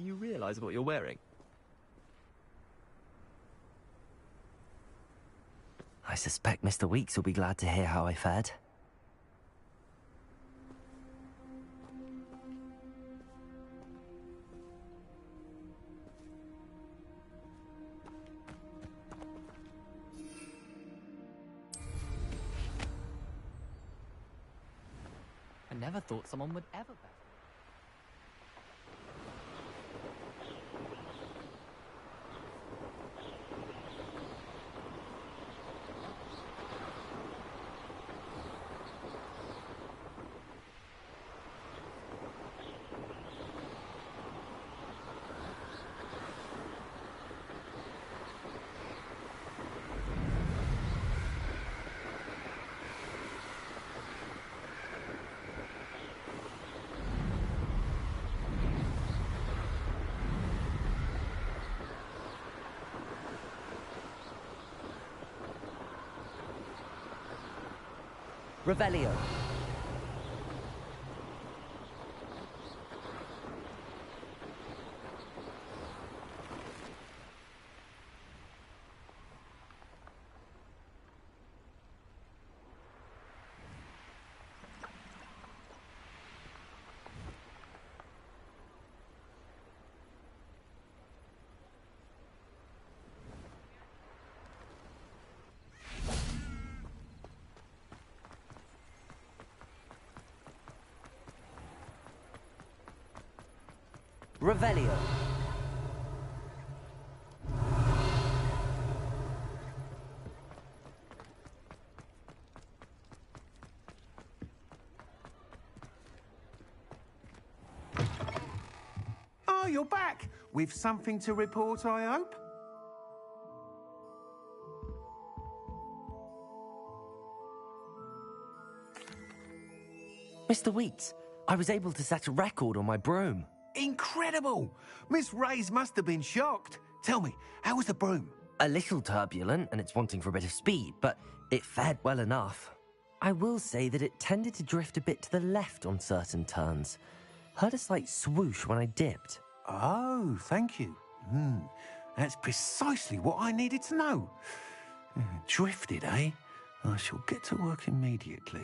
you realise what you're wearing? I suspect Mr. Weeks will be glad to hear how I fared. I never thought someone would ever bet. Revelio. Revelio. Oh, you're back! With something to report, I hope? Mr. Weeks, I was able to set a record on my broom. Incredible! Miss Reyes must have been shocked. Tell me, how was the broom? A little turbulent and it's wanting for a bit of speed, but it fared well enough. I will say that it tended to drift a bit to the left on certain turns. Heard a slight swoosh when I dipped. Oh, thank you. That's precisely what I needed to know. Drifted, eh? I shall get to work immediately.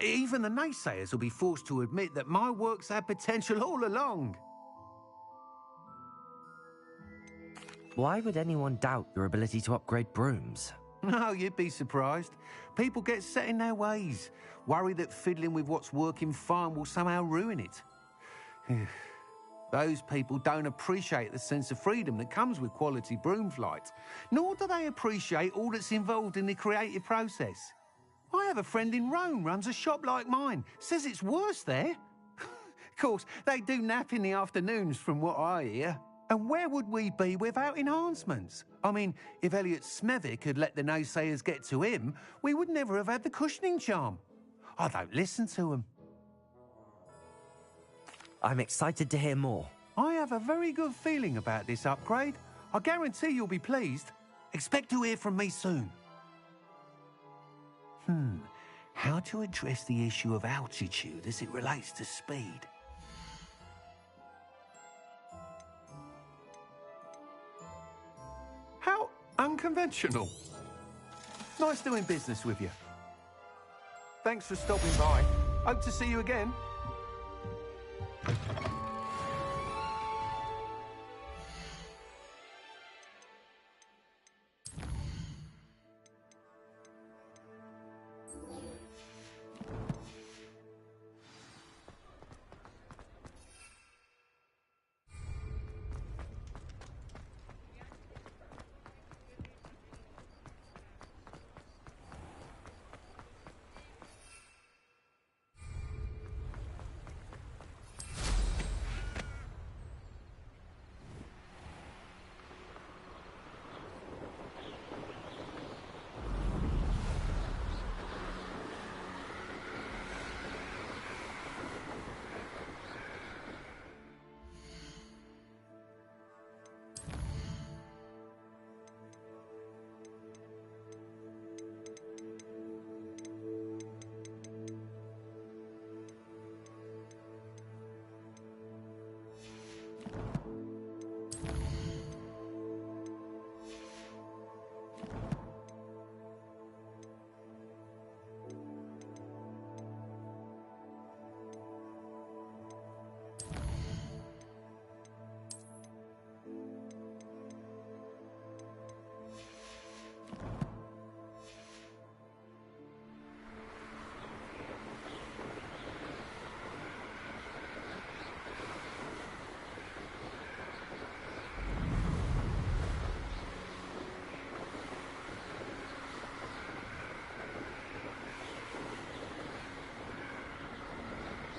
Even the naysayers will be forced to admit that my work's had potential all along. Why would anyone doubt your ability to upgrade brooms? No, you'd be surprised. People get set in their ways, worry that fiddling with what's working fine will somehow ruin it. Those people don't appreciate the sense of freedom that comes with quality broom flight, nor do they appreciate all that's involved in the creative process. I have a friend in Rome runs a shop like mine, says it's worse there. Of course, they do nap in the afternoons from what I hear. And where would we be without enhancements? I mean, if Elliot Smethwick had let the naysayers get to him, we would never have had the cushioning charm. I don't listen to them. I'm excited to hear more. I have a very good feeling about this upgrade. I guarantee you'll be pleased. Expect to hear from me soon. How to address the issue of altitude as it relates to speed? How unconventional. Nice doing business with you. Thanks for stopping by. Hope to see you again.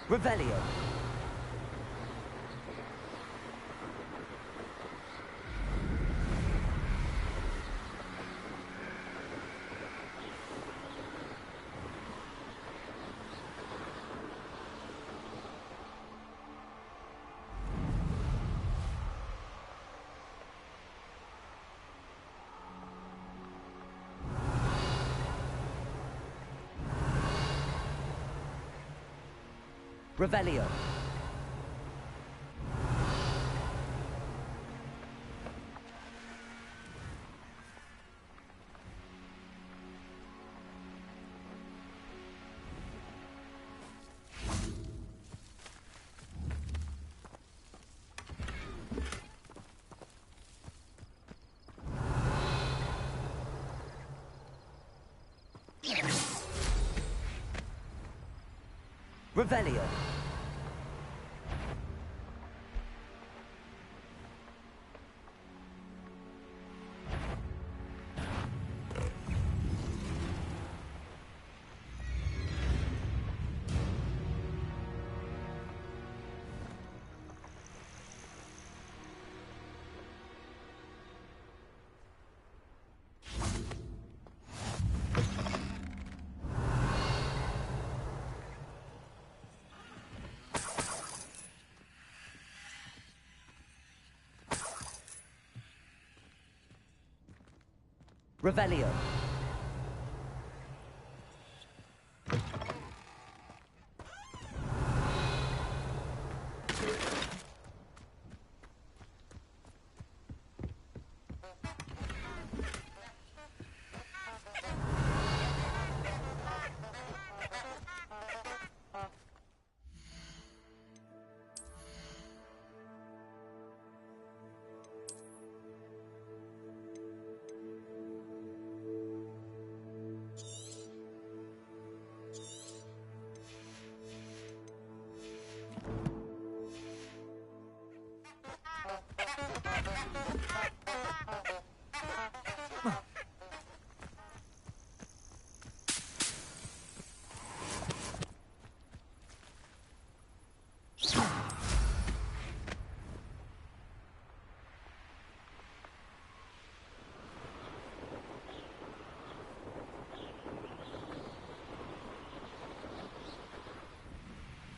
Revelio. Revelio. Revelio. Revelio.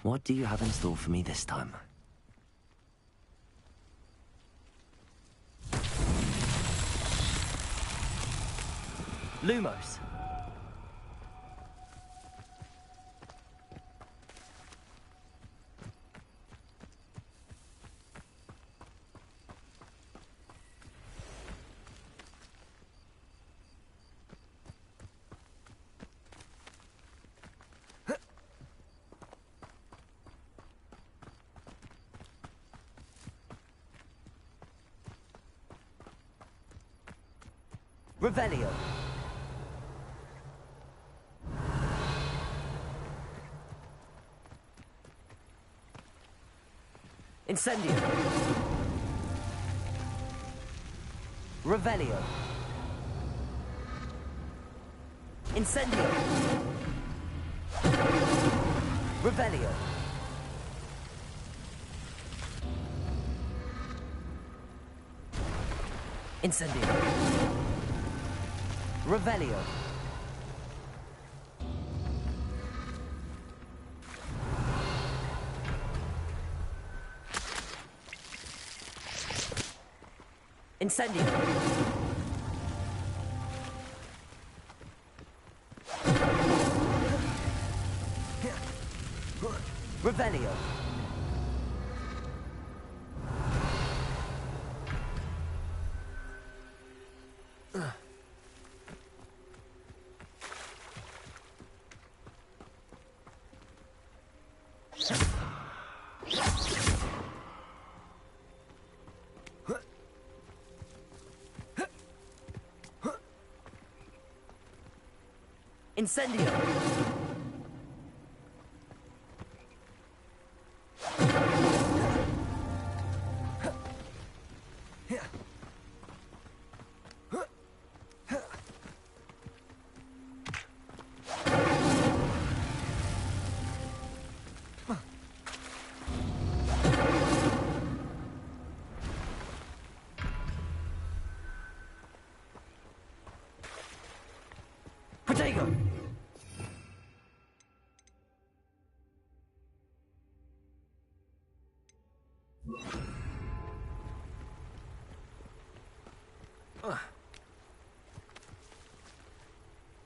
What do you have in store for me this time? Lumos. Revelio. Incendio. Revelio. Incendio. Revelio. Incendio. Revelio. Incendio. Revelio. Incendio.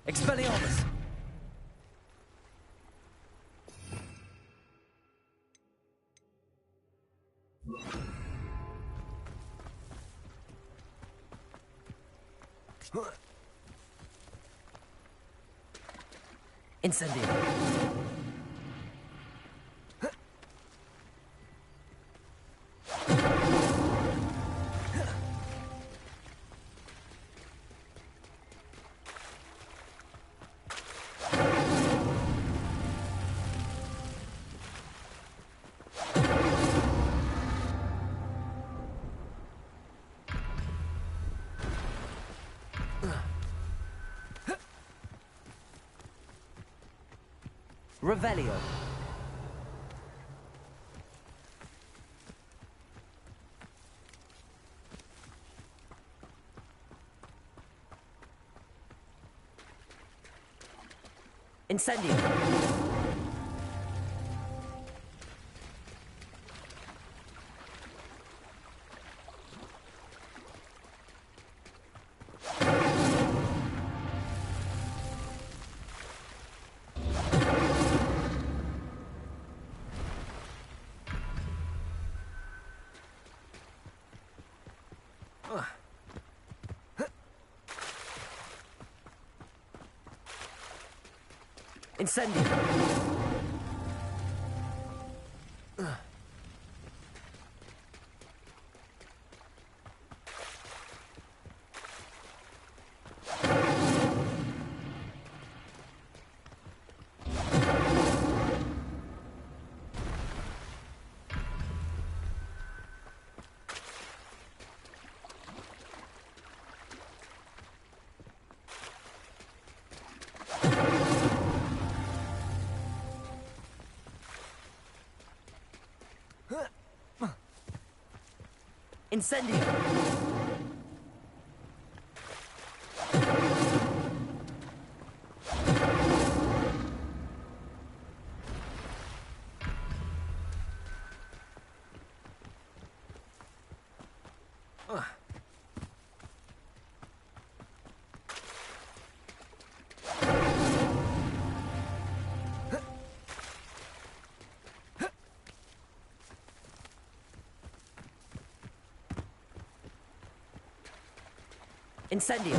Expelliarmus! Incendio! Revelio. Incendio. Incendio. Incendio! Incendio!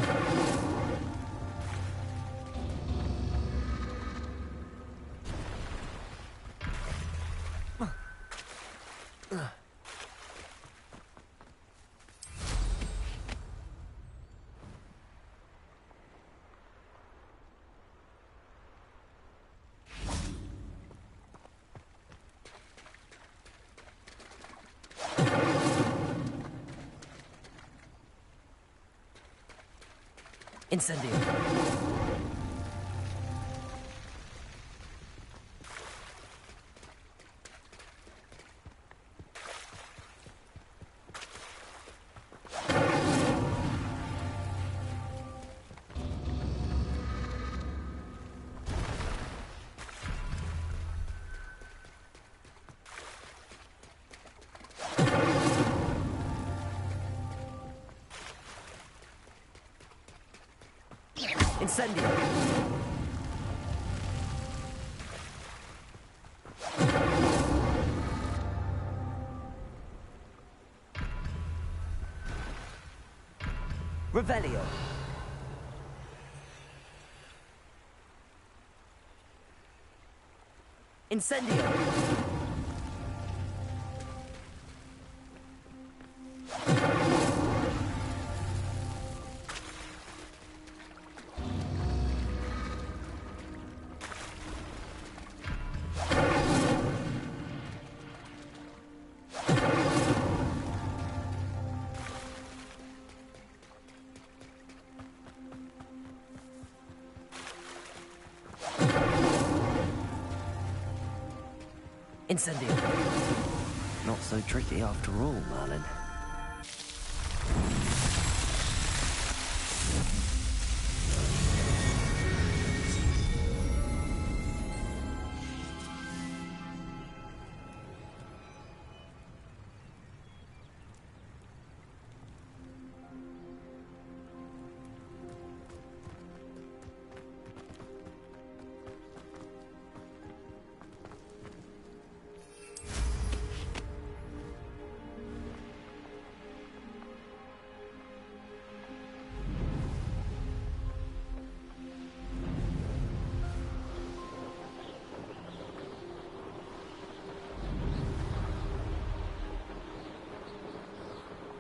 Incendio! Incendio! Revelio! Incendio! Incendio! Not so tricky after all, Merlin.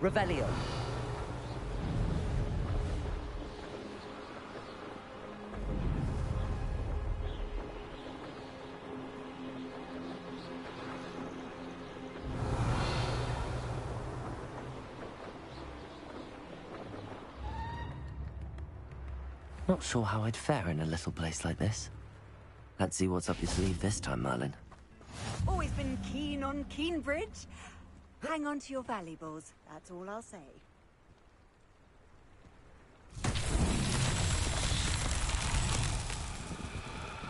Revelio. Not sure how I'd fare in a little place like this. Let's see what's up your sleeve this time, Merlin. Always been keen on Keenbridge. Hang on to your valuables, that's all I'll say.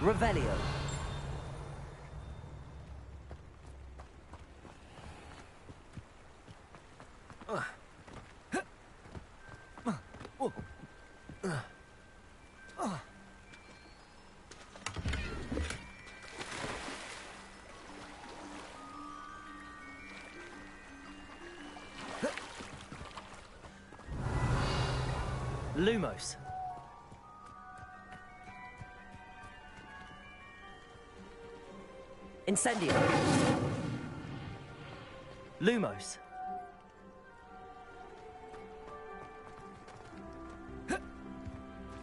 Revelio. Lumos. Incendio. Lumos.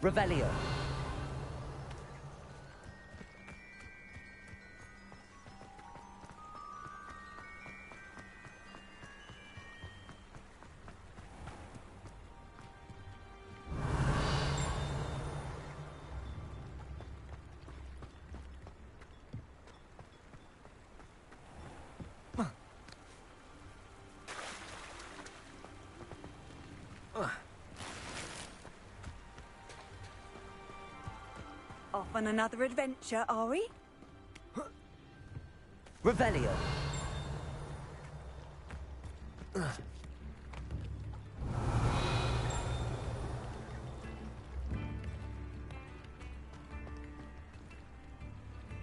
Revelio. Off on another adventure, are we? Revelio.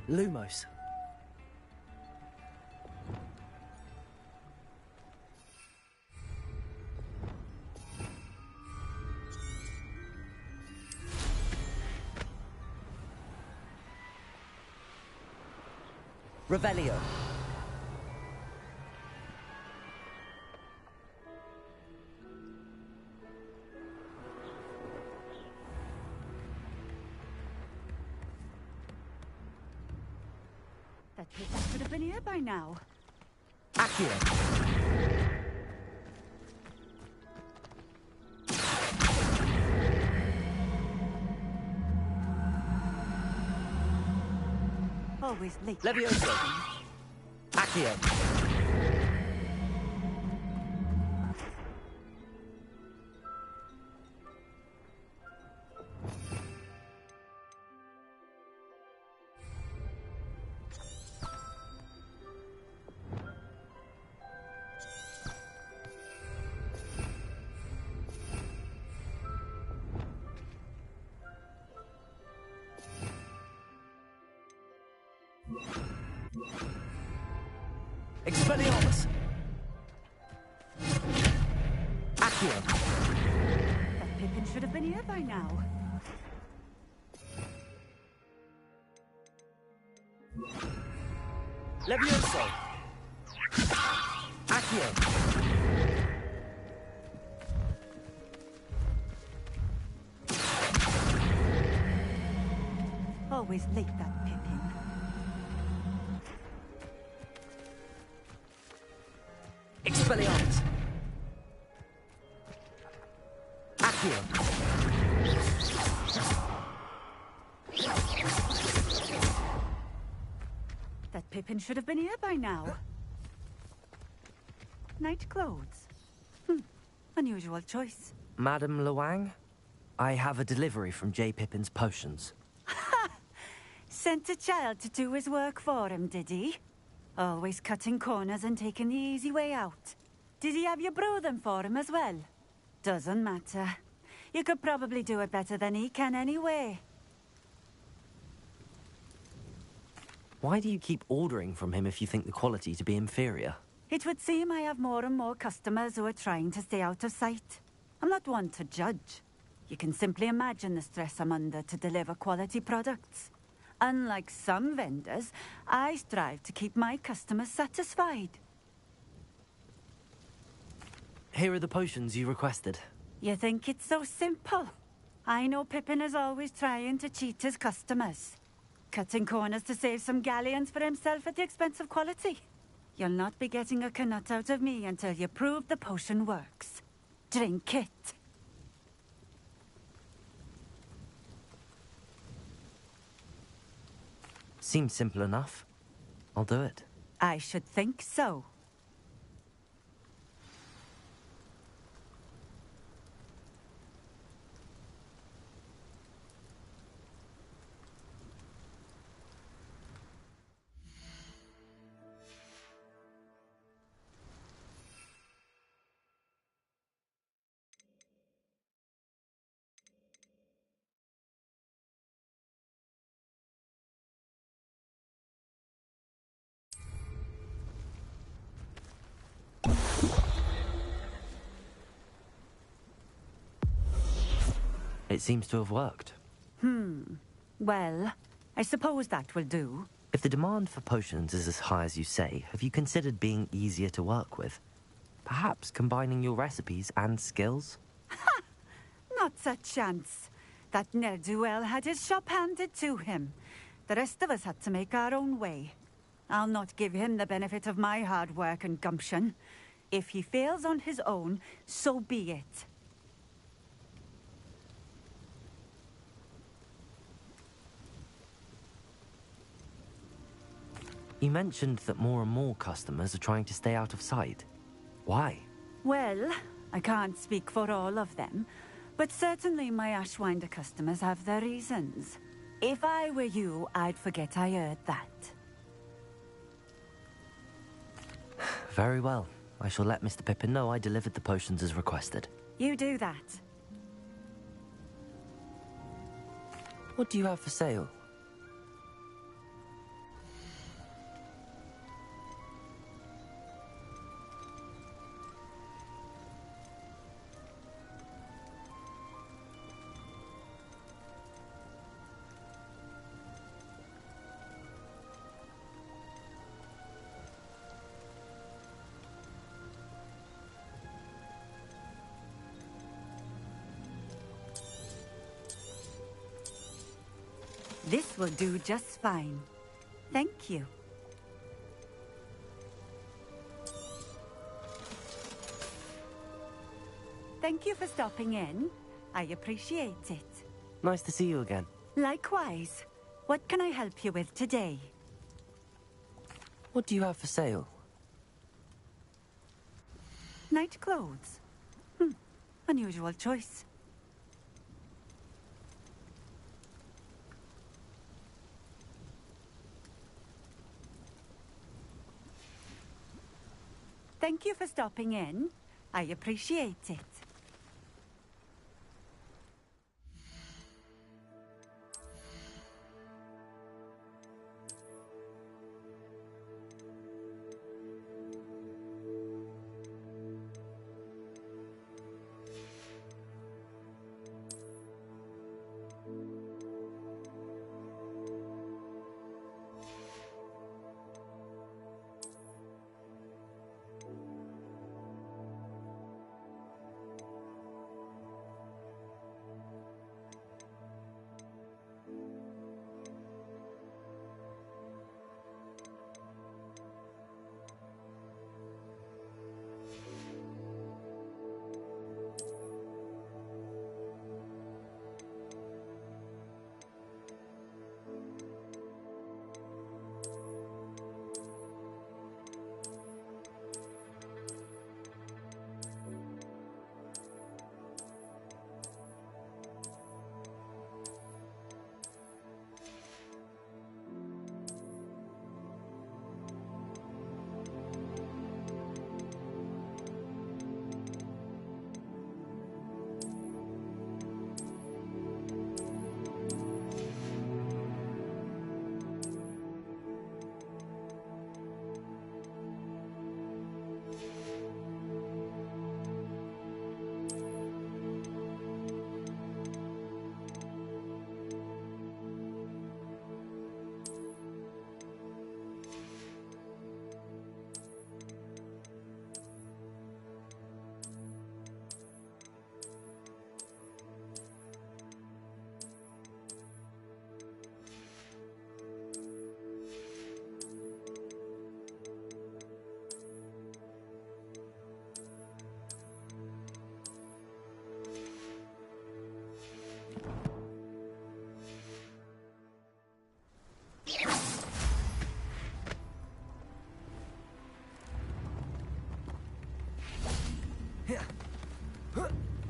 Lumos. Revelio. That paper should have been here by now. Accio. Always late. Levioso. Accio. Expelliarmus. Accio. That Pippin should have been here by now. Levioso. Accio. Always late, that Pippin. Expelliarmus. Accio. That Pippin should have been here by now. Night clothes. Unusual choice. Madame Luang, I have a delivery from J. Pippin's potions. Sent a child to do his work for him, did he? Always cutting corners and taking the easy way out. Did he have you brew them for him as well? Doesn't matter. You could probably do it better than he can anyway. Why do you keep ordering from him if you think the quality to be inferior? It would seem I have more and more customers who are trying to stay out of sight. I'm not one to judge. You can simply imagine the stress I'm under to deliver quality products. Unlike some vendors, I strive to keep my customers satisfied. Here are the potions you requested. You think it's so simple? I know Pippin is always trying to cheat his customers. Cutting corners to save some galleons for himself at the expense of quality. You'll not be getting a canut out of me until you prove the potion works. Drink it. Seems simple enough. I'll do it. I should think so. It seems to have worked. Well, I suppose that will do. If the demand for potions is as high as you say, have you considered being easier to work with? Perhaps combining your recipes and skills? Not a chance. That ne'er-do-well had his shop handed to him. The rest of us had to make our own way. I'll not give him the benefit of my hard work and gumption. If he fails on his own, so be it. You mentioned that more and more customers are trying to stay out of sight. Why? Well, I can't speak for all of them, but certainly my Ashwinder customers have their reasons. If I were you, I'd forget I heard that. Very well. I shall let Mr. Pippin know I delivered the potions as requested. You do that. What do you have for sale? This will do just fine. Thank you. Thank you for stopping in. I appreciate it. Nice to see you again. Likewise. What can I help you with today? What do you have for sale? Night clothes. Unusual choice. Thank you for stopping in. I appreciate it.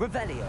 Revelio.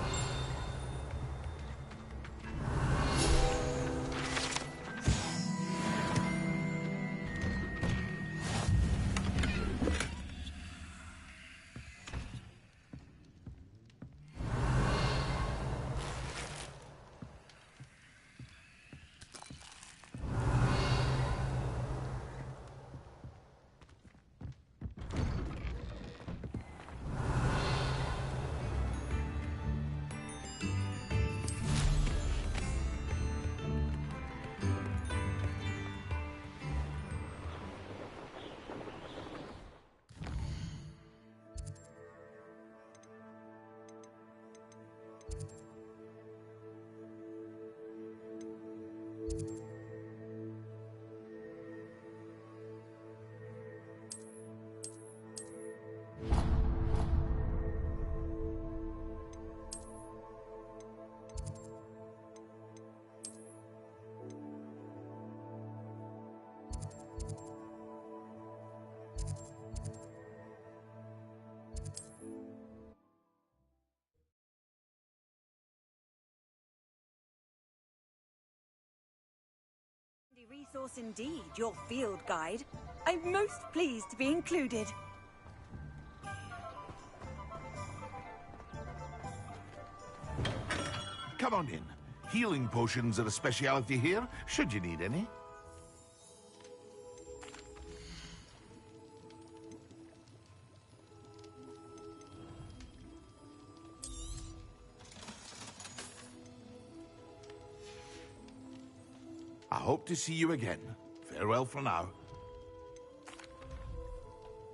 Resource indeed, your field guide. I'm most pleased to be included. Come on in. Healing potions are a speciality here, should you need any. I hope to see you again. Farewell for now.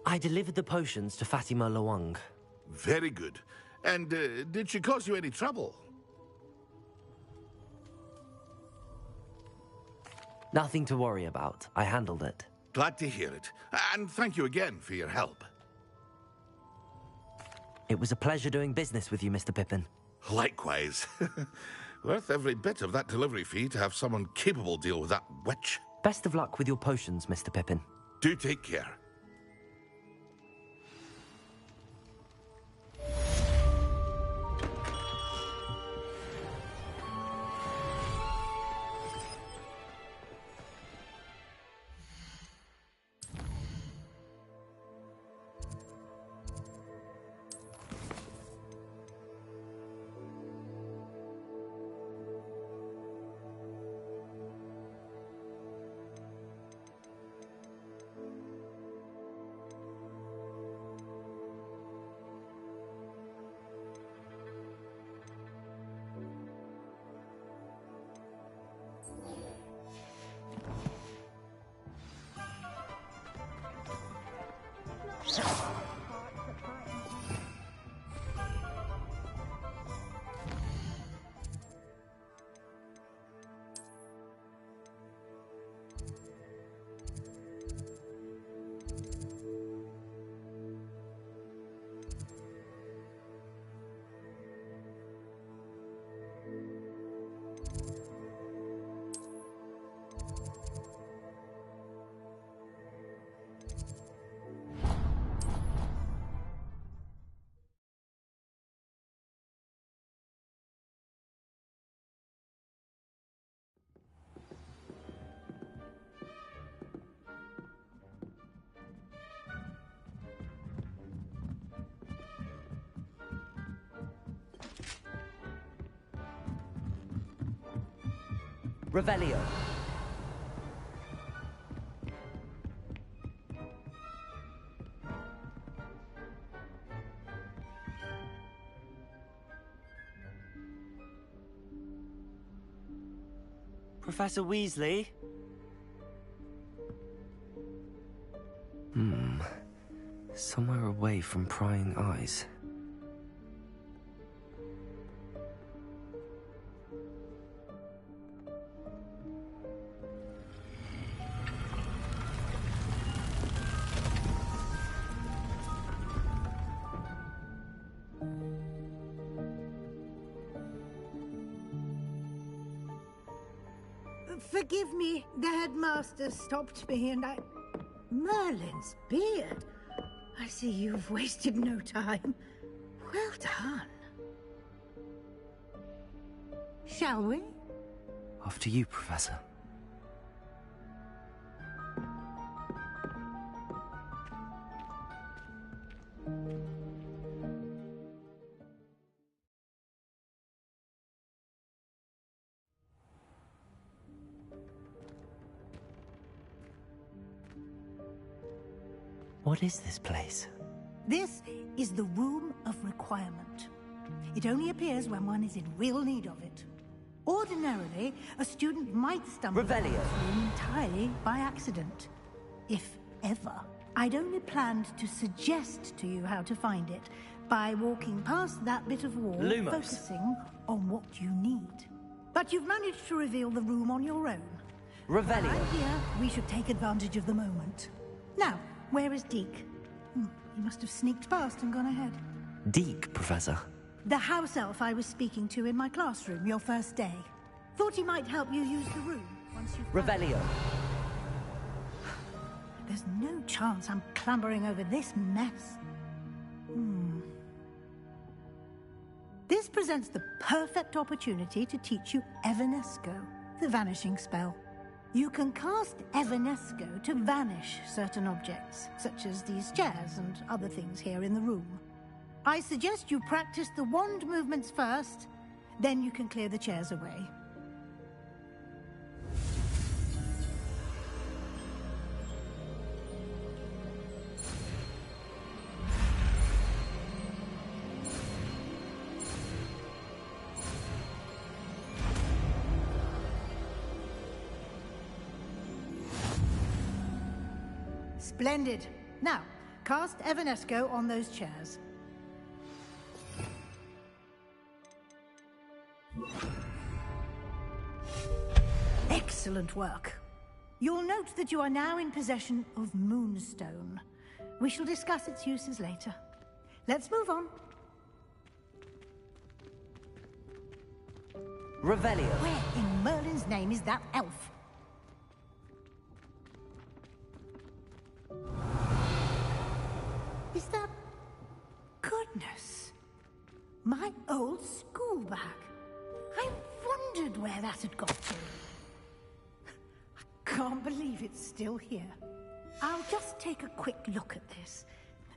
I delivered the potions to Fatima Luang. Very good. And did she cause you any trouble? Nothing to worry about. I handled it. Glad to hear it. And thank you again for your help. It was a pleasure doing business with you, Mr. Pippin. Likewise. Worth every bit of that delivery fee to have someone capable deal with that witch. Best of luck with your potions, Mr. Pippin. Do take care. Revelio. Professor Weasley? Somewhere away from prying eyes. Forgive me, the headmaster stopped me and I... Merlin's beard. I see you've wasted no time. Well done. Shall we? After you, Professor. What is this place? This is the Room of Requirement. It only appears when one is in real need of it. Ordinarily, a student might stumble upon Revelio. this room entirely by accident. If ever. I'd only planned to suggest to you how to find it by walking past that bit of wall, Lumos. focusing on what you need. But you've managed to reveal the room on your own. Revelio. Here, we should take advantage of the moment. Now, where is Deke? He must have sneaked past and gone ahead. Deke, Professor. The house elf I was speaking to in my classroom your first day. Thought he might help you use the room once you've... Revelio. There's no chance I'm clambering over this mess. This presents the perfect opportunity to teach you Evanesco, the vanishing spell. You can cast Evanesco to vanish certain objects, such as these chairs and other things here in the room. I suggest you practice the wand movements first, then you can clear the chairs away. Splendid. Now, cast Evanesco on those chairs. Excellent work. You'll note that you are now in possession of Moonstone. We shall discuss its uses later. Let's move on. Revelio. Where in Merlin's name is that elf? Is that... Goodness. My old school bag. I wondered where that had got to. I can't believe it's still here. I'll just take a quick look at this.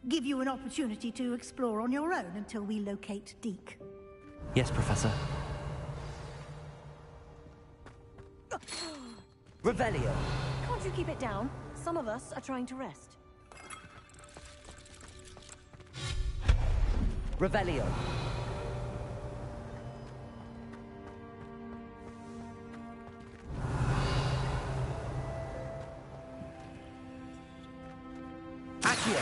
Give you an opportunity to explore on your own until we locate Deke. Yes, Professor. Revelio. Can't you keep it down? Some of us are trying to rest. Revelio. Accio.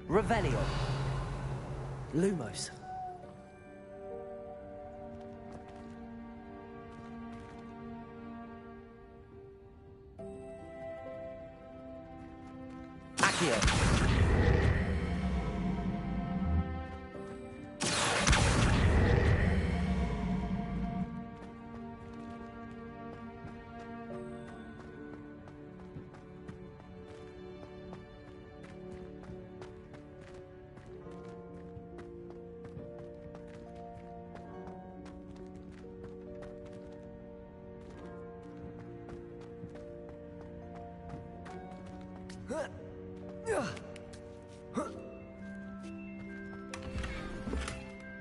Revelio. Lumos. Accio.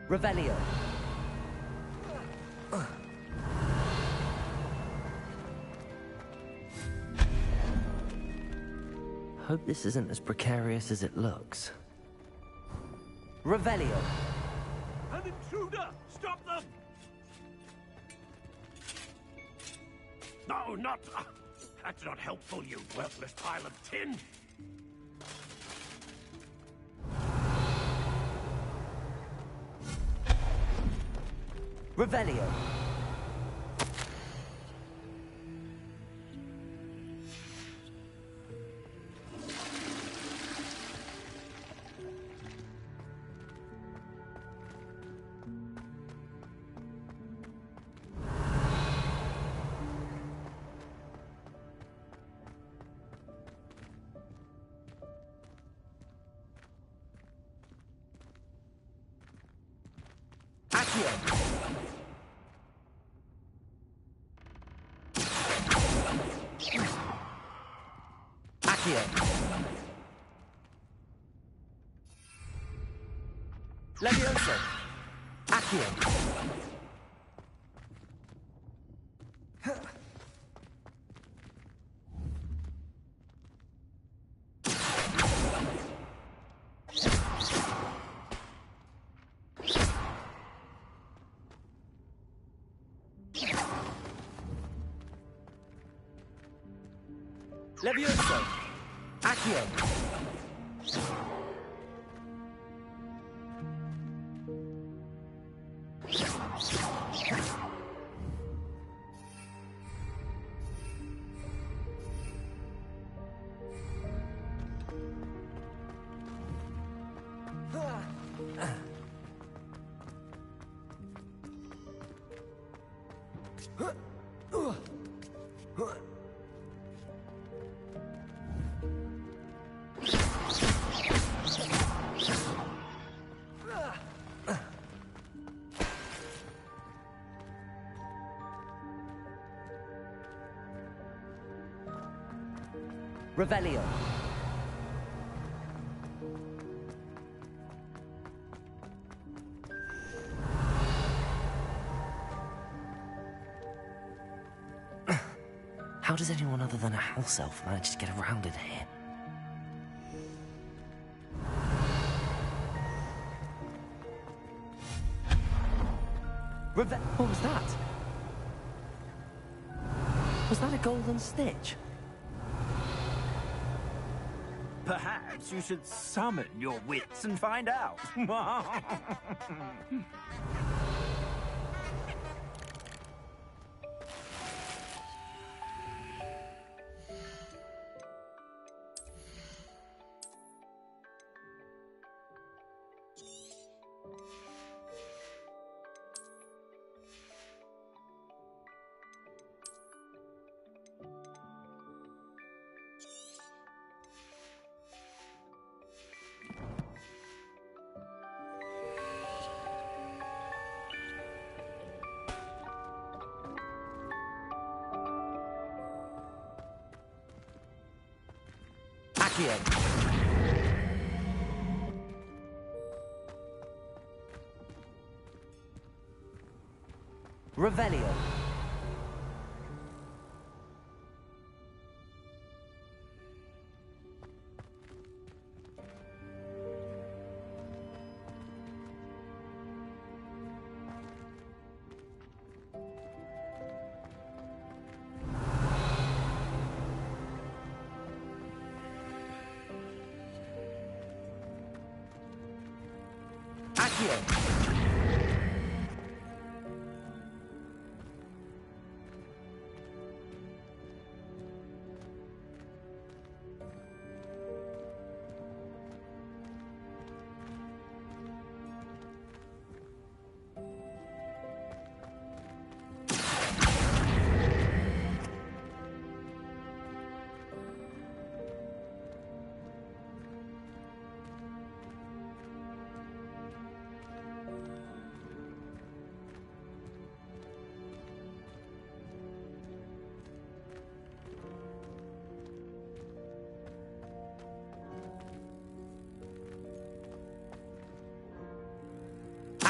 Revelio. Hope this isn't as precarious as it looks. Revelio. An intruder! Stop them! No, not... that's not helpful, you worthless pile of tin! Revelio. Accio. Accio. Levioso. Accio. Levioso. Accio. Revelio. How does anyone other than a house elf manage to get around in here? What was that? Was that a golden snitch? Perhaps you should summon your wits and find out. Accio. Revelio. Accio.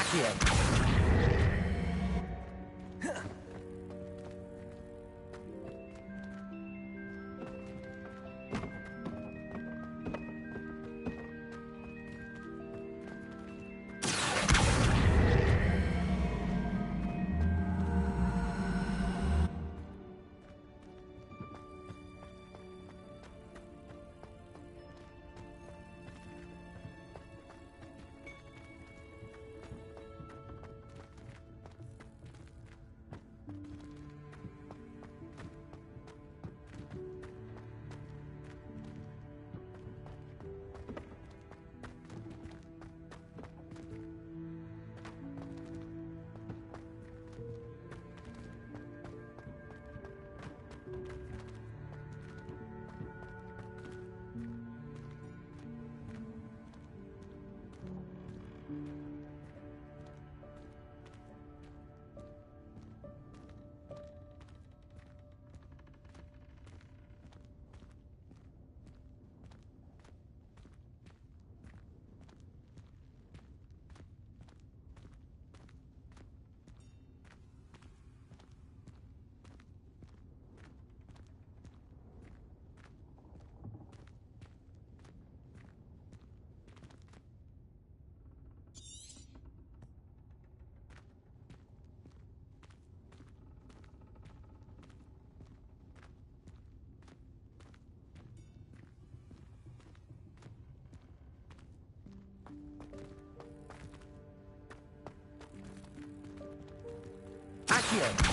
Accio. Accio!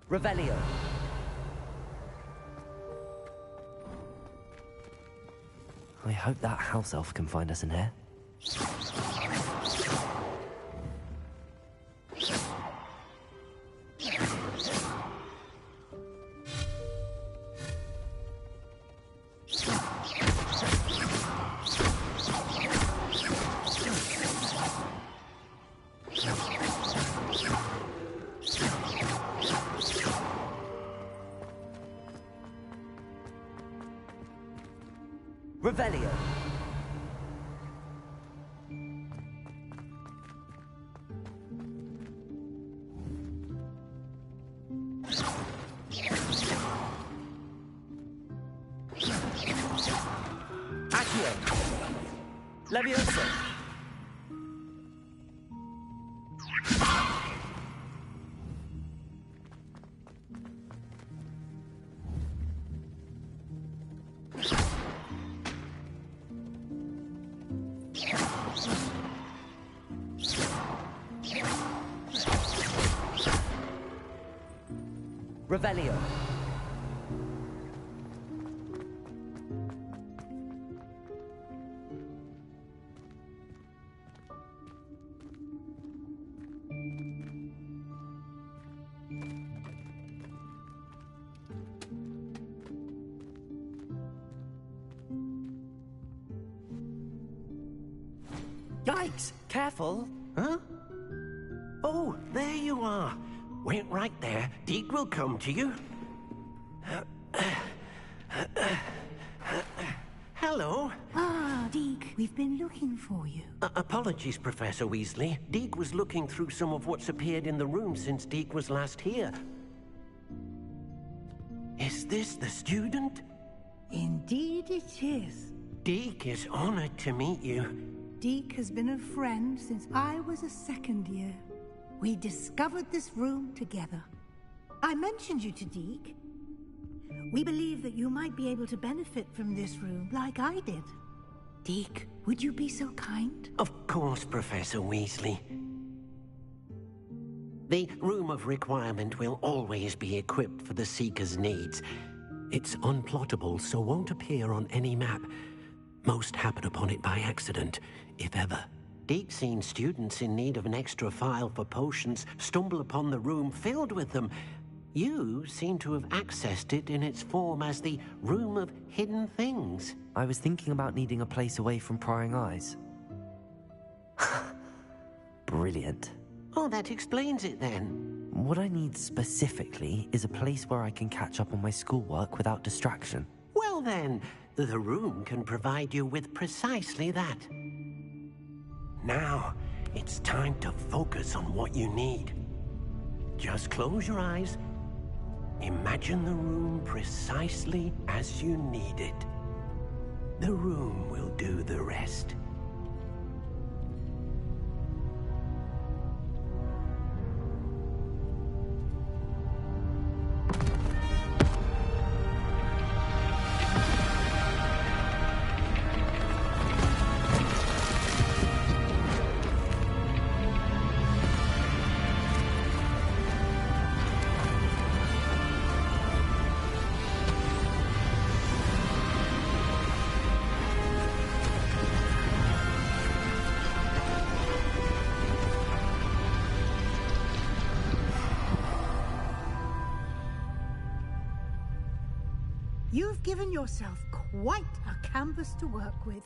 Revelio. I hope that house elf can find us in here. Revelio. Accio. Levioso. Revelio. Yikes! Careful! Huh? Oh, there you are. Wait right there. Deke will come to you. Hello. Ah, Deke, we've been looking for you. Apologies, Professor Weasley. Deke was looking through some of what's appeared in the room since Deke was last here. Is this the student? Indeed it is. Deke is honored to meet you. Deke has been a friend since I was a second year. We discovered this room together. I mentioned you to Deke. We believe that you might be able to benefit from this room like I did. Deke, would you be so kind? Of course, Professor Weasley. The Room of Requirement will always be equipped for the Seeker's needs. It's unplottable, so won't appear on any map. Most happen upon it by accident, if ever. Deke's seen students in need of an extra file for potions stumble upon the room filled with them. You seem to have accessed it in its form as the Room of Hidden Things. I was thinking about needing a place away from prying eyes. Brilliant. Oh, that explains it then. What I need specifically is a place where I can catch up on my schoolwork without distraction. Well then, the room can provide you with precisely that. Now, it's time to focus on what you need. Just close your eyes. Imagine the room precisely as you need it. The room will do the rest. You've given yourself quite a canvas to work with.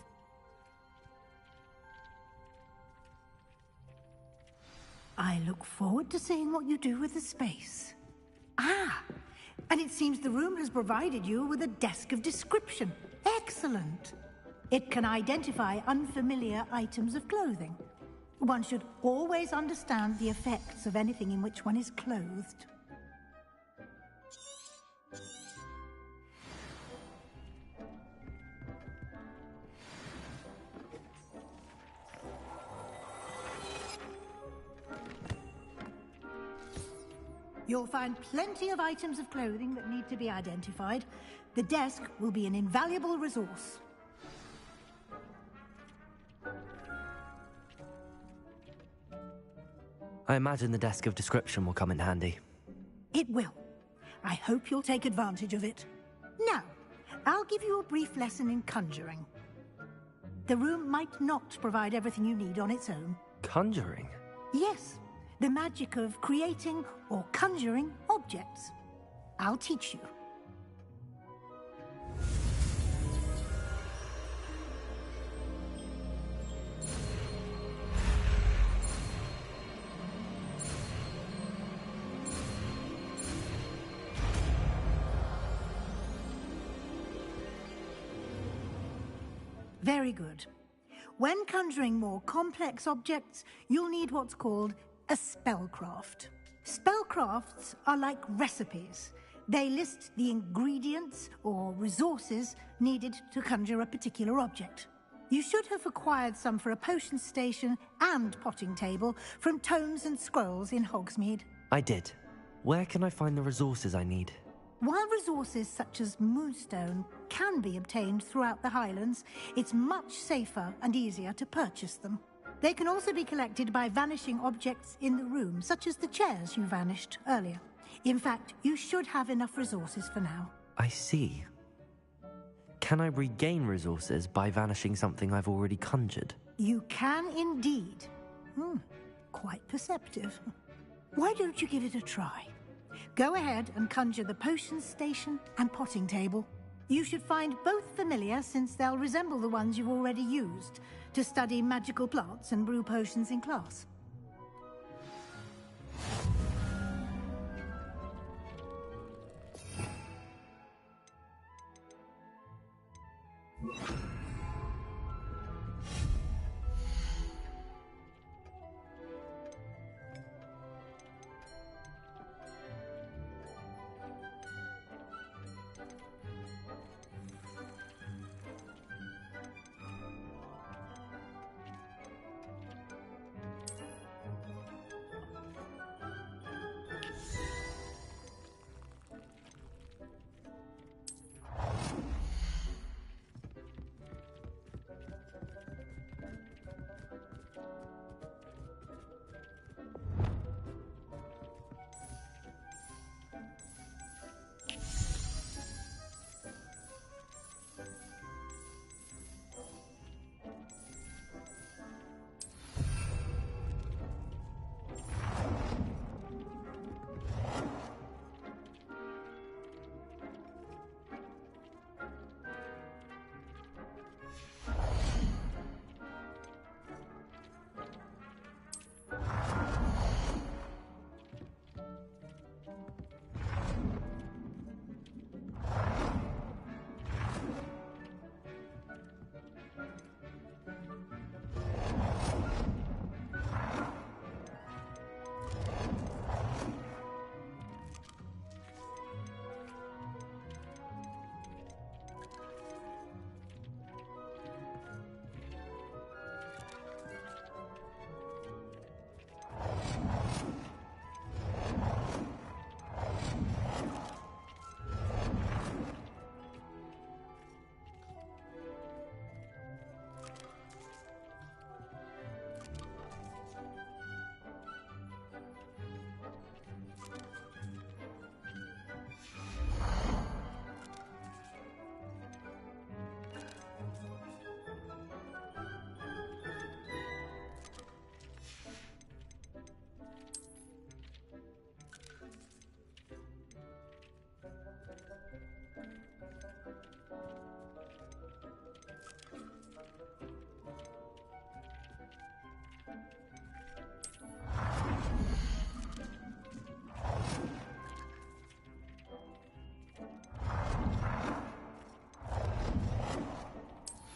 I look forward to seeing what you do with the space. Ah, and it seems the room has provided you with a desk of description. Excellent. It can identify unfamiliar items of clothing. One should always understand the effects of anything in which one is clothed. You'll find plenty of items of clothing that need to be identified. The desk will be an invaluable resource. I imagine the desk of description will come in handy. It will. I hope you'll take advantage of it. Now, I'll give you a brief lesson in conjuring. The room might not provide everything you need on its own. Conjuring? Yes. The magic of creating or conjuring objects. I'll teach you. Very good. When conjuring more complex objects, you'll need what's called a spellcraft. Spellcrafts are like recipes. They list the ingredients or resources needed to conjure a particular object. You should have acquired some for a potion station and potting table from tomes and scrolls in Hogsmeade. I did. Where can I find the resources I need? While resources such as moonstone can be obtained throughout the Highlands, it's much safer and easier to purchase them. They can also be collected by vanishing objects in the room, such as the chairs you vanished earlier. In fact, you should have enough resources for now. I see. Can I regain resources by vanishing something I've already conjured? You can indeed. Quite perceptive. Why don't you give it a try? Go ahead and conjure the potion station and potting table. You should find both familiar, since they'll resemble the ones you've already used to study magical plants and brew potions in class.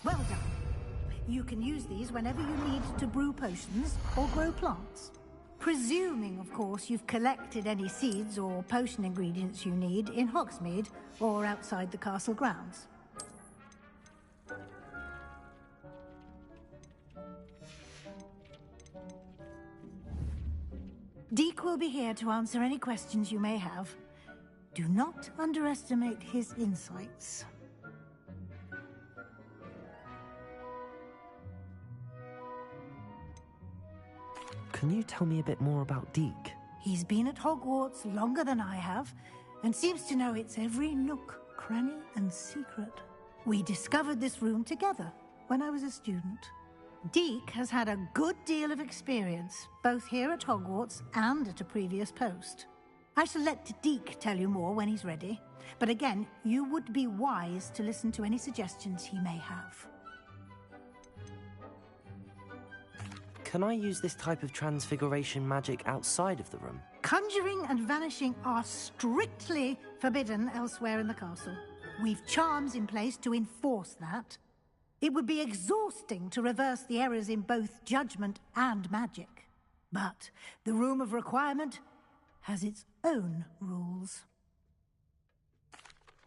Well done. You can use these whenever you need to brew potions or grow plants. Presuming, of course, you've collected any seeds or potion ingredients you need in Hogsmeade or outside the castle grounds. Deek will be here to answer any questions you may have. Do not underestimate his insights. Can you tell me a bit more about Deek? He's been at Hogwarts longer than I have, and seems to know its every nook, cranny, and secret. We discovered this room together when I was a student. Deek has had a good deal of experience, both here at Hogwarts and at a previous post. I shall let Deek tell you more when he's ready, but again, you would be wise to listen to any suggestions he may have. Can I use this type of transfiguration magic outside of the room? Conjuring and vanishing are strictly forbidden elsewhere in the castle. We've charms in place to enforce that. It would be exhausting to reverse the errors in both judgment and magic. But the Room of Requirement has its own rules.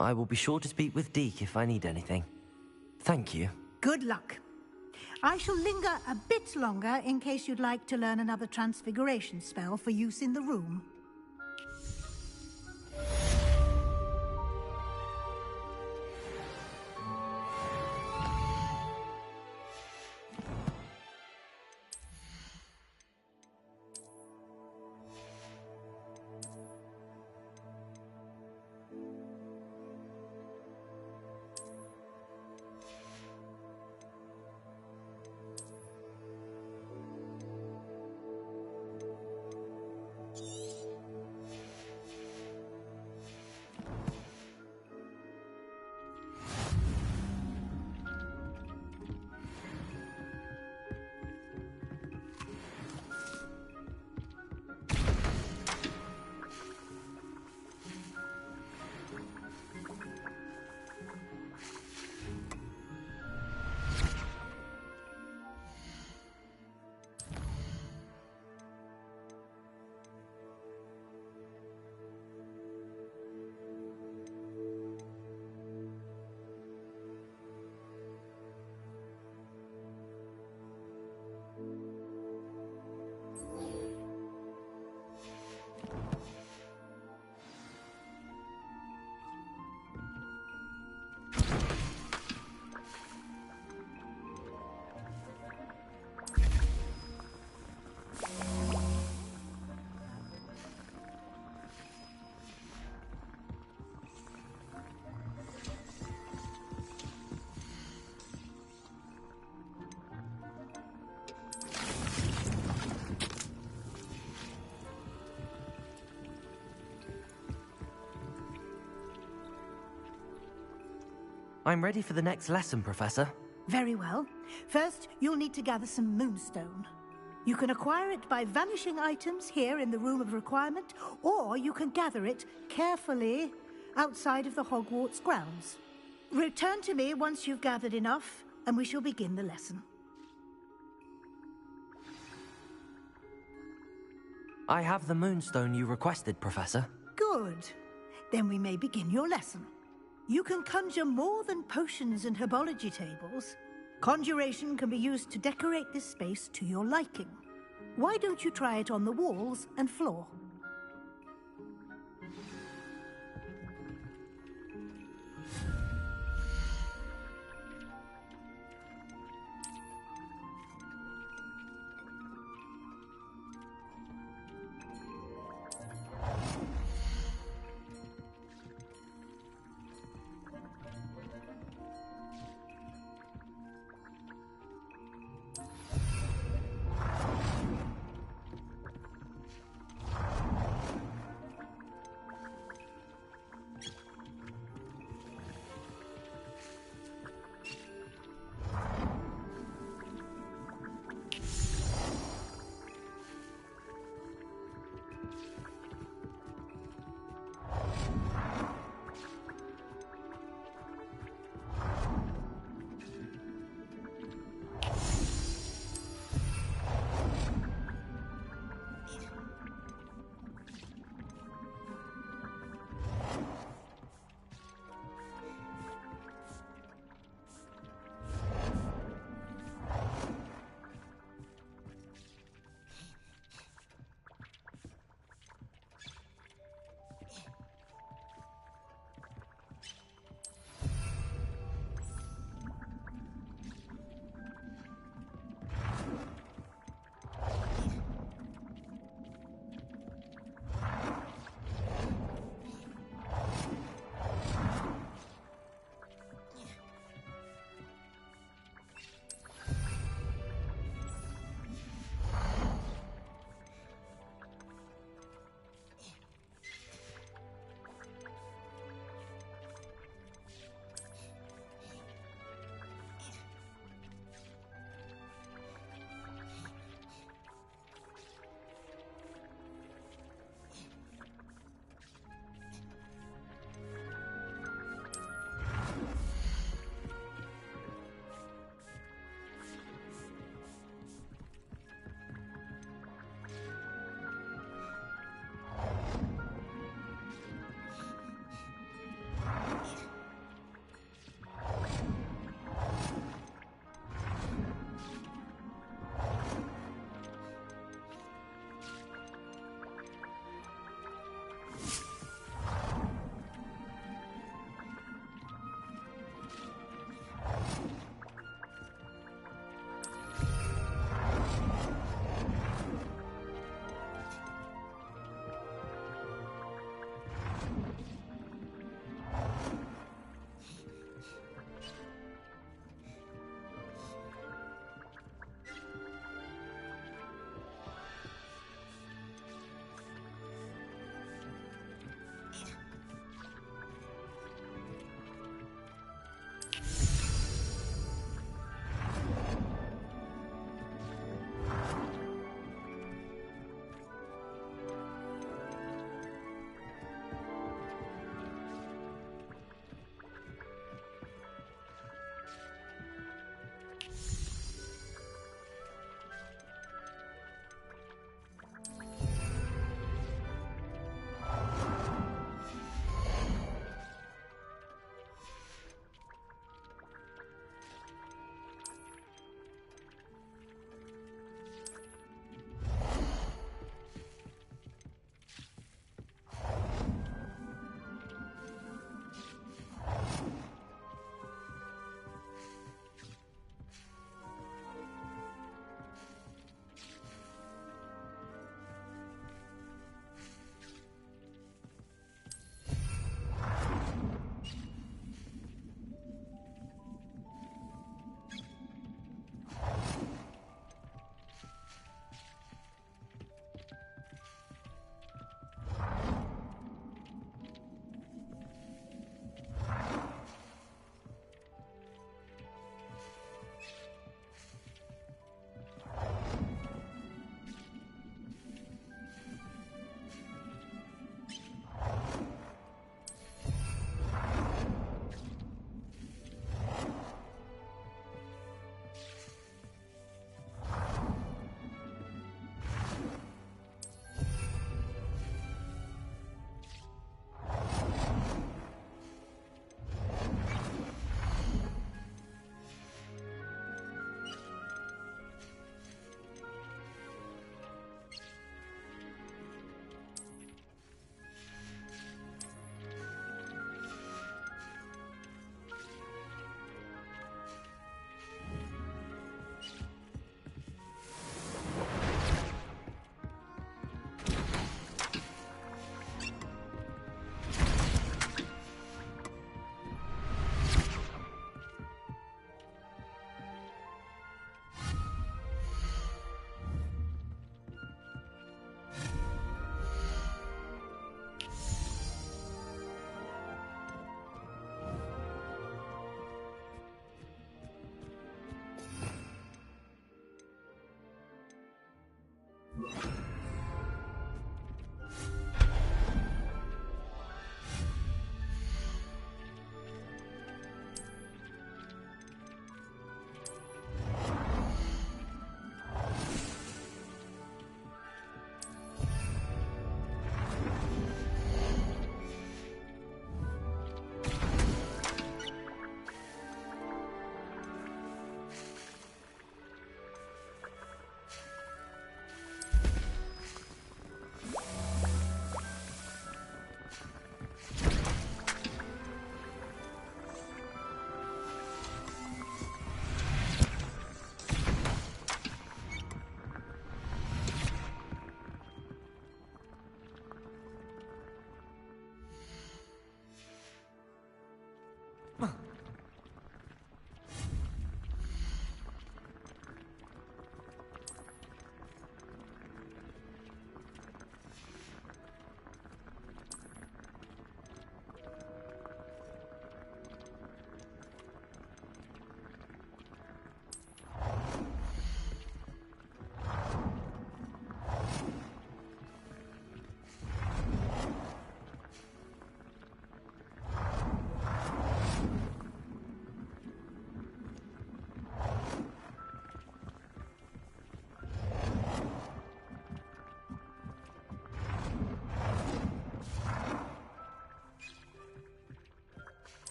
I will be sure to speak with Deek if I need anything. Thank you. Good luck. I shall linger a bit longer in case you'd like to learn another transfiguration spell for use in the room. I'm ready for the next lesson, Professor. Very well. First, you'll need to gather some moonstone. You can acquire it by vanishing items here in the Room of Requirement, or you can gather it carefully outside of the Hogwarts grounds. Return to me once you've gathered enough, and we shall begin the lesson. I have the moonstone you requested, Professor. Good. Then we may begin your lesson. You can conjure more than potions and herbology tables. Conjuration can be used to decorate this space to your liking. Why don't you try it on the walls and floor?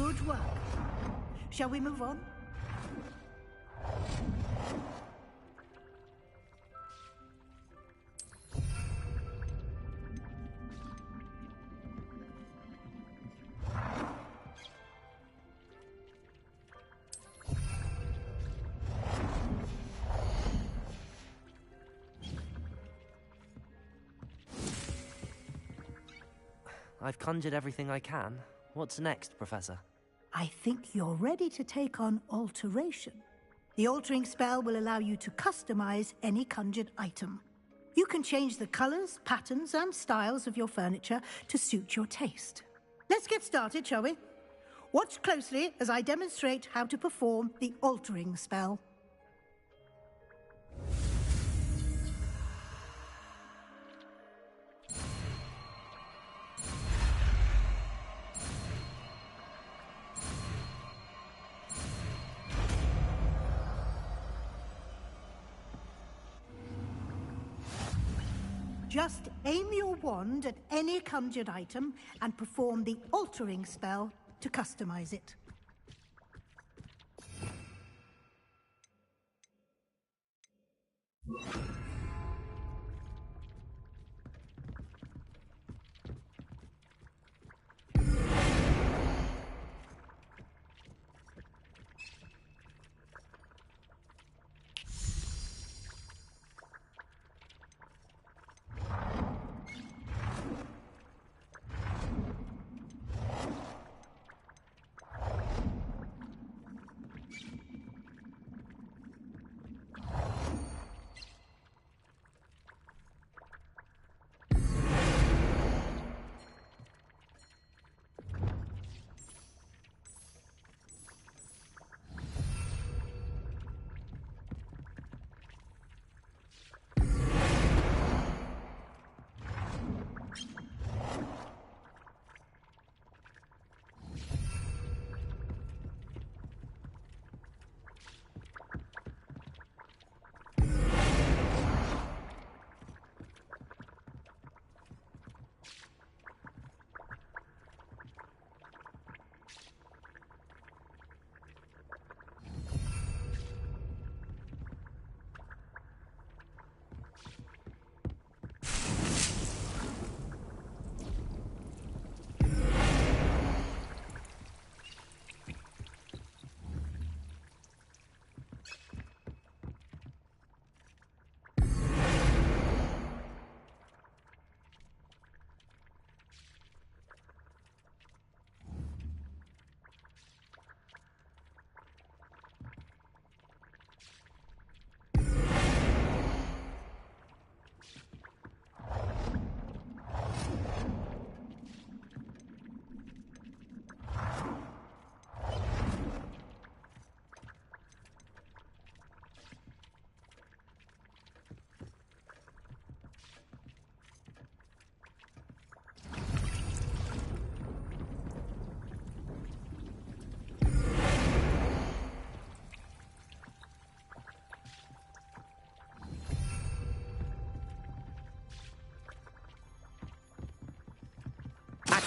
Good work. Shall we move on? I've conjured everything I can. What's next, Professor? I think you're ready to take on alteration. The altering spell will allow you to customize any conjured item. You can change the colors, patterns, and styles of your furniture to suit your taste. Let's get started, shall we? Watch closely as I demonstrate how to perform the altering spell. Just aim your wand at any conjured item and perform the altering spell to customize it.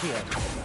Accio.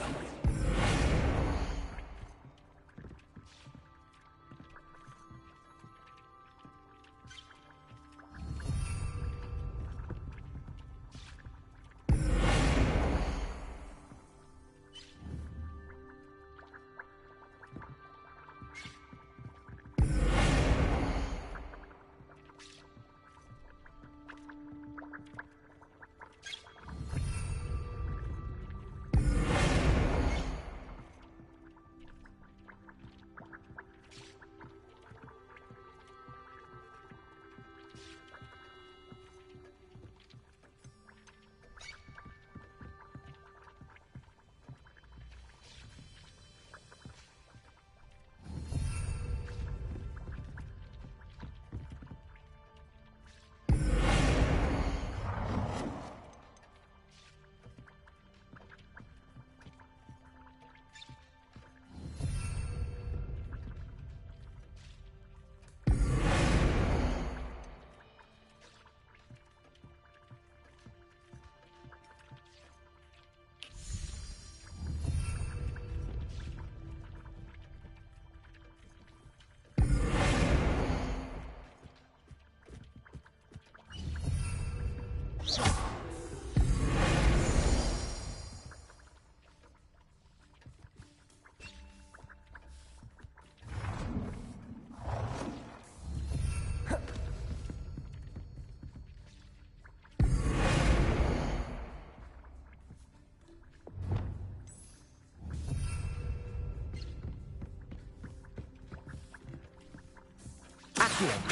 Accio.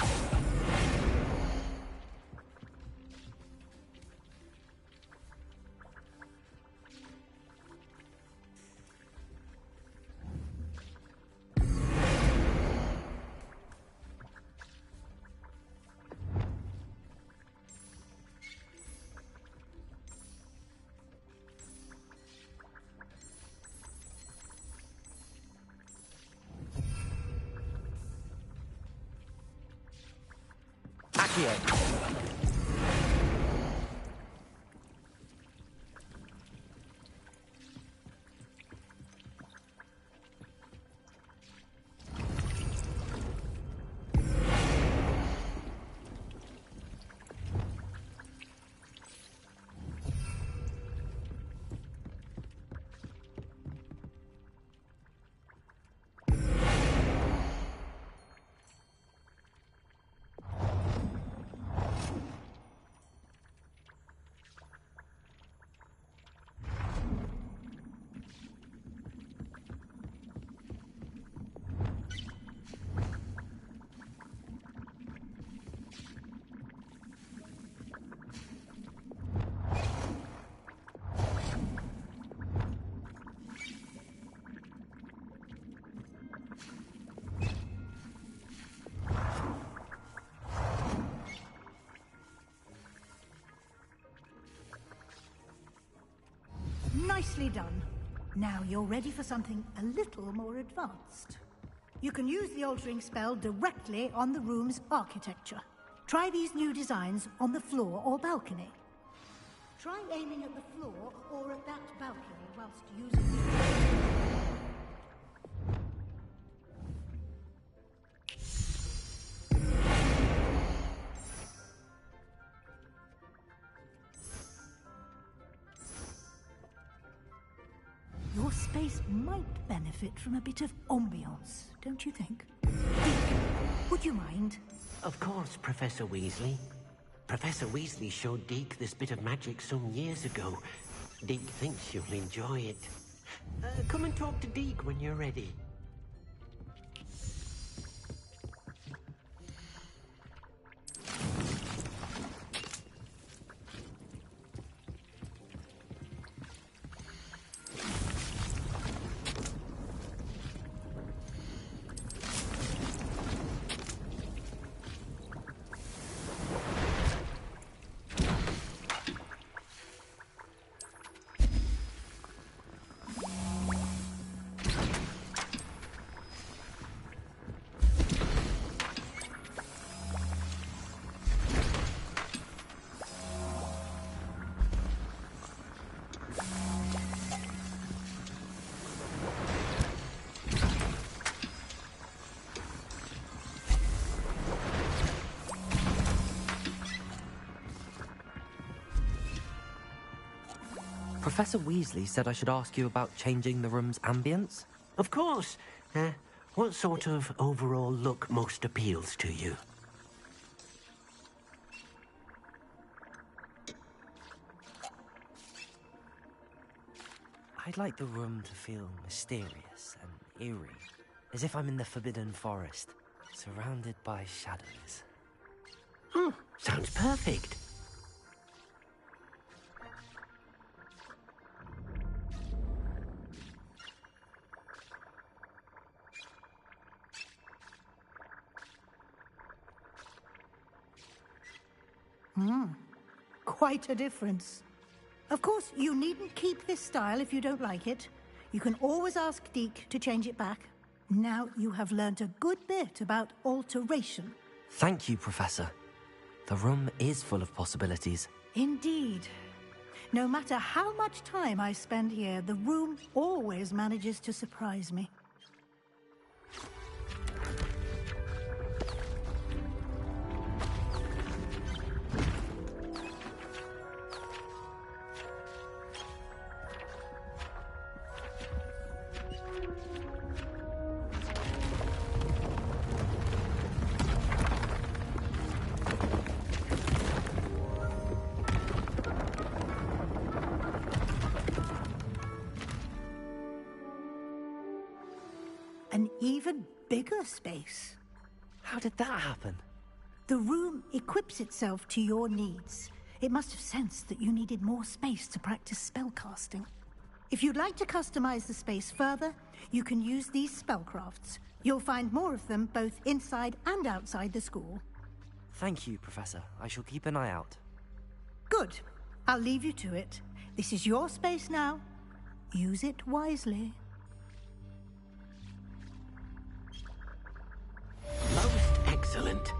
Nicely done. Now you're ready for something a little more advanced. You can use the altering spell directly on the room's architecture. Try these new designs on the floor or balcony. Try aiming at the floor or at that balcony whilst using Your space might benefit from a bit of ambiance, don't you think? Dick, would you mind? Of course, Professor Weasley. Professor Weasley showed Deke this bit of magic some years ago. Deke thinks you'll enjoy it. Come and talk to Deke when you're ready. Professor Weasley said I should ask you about changing the room's ambience. Of course. What sort of overall look most appeals to you? I'd like the room to feel mysterious and eerie, as if I'm in the Forbidden Forest, surrounded by shadows. Oh, sounds perfect. Quite a difference. Of course, you needn't keep this style if you don't like it. You can always ask Deke to change it back. Now you have learnt a good bit about alteration. Thank you, Professor. The room is full of possibilities. Indeed. No matter how much time I spend here, the room always manages to surprise me. An even bigger space. How did that happen? The room equips itself to your needs. It must have sensed that you needed more space to practice spellcasting. If you'd like to customize the space further, you can use these spellcrafts. You'll find more of them both inside and outside the school. Thank you, Professor. I shall keep an eye out. Good. I'll leave you to it. This is your space now. Use it wisely. Most excellent.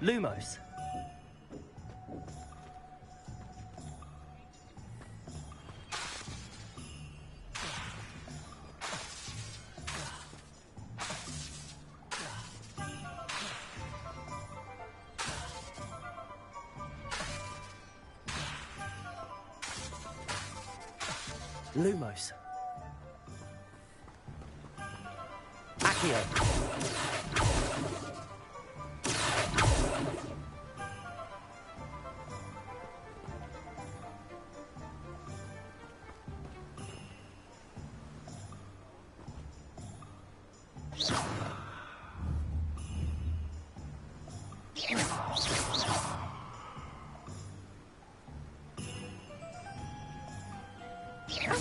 Lumos. Lumos. Accio.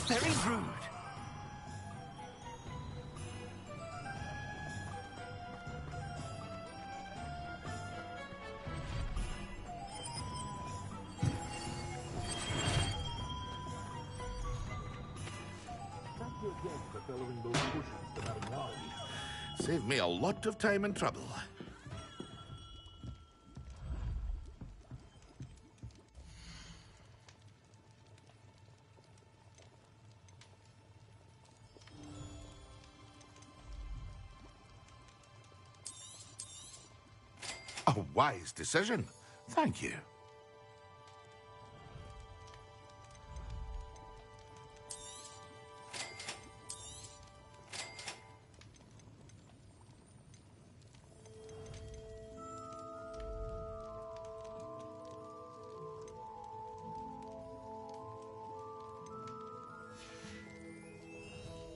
Very rude. Saved me a lot of time and trouble. A wise decision. Thank you.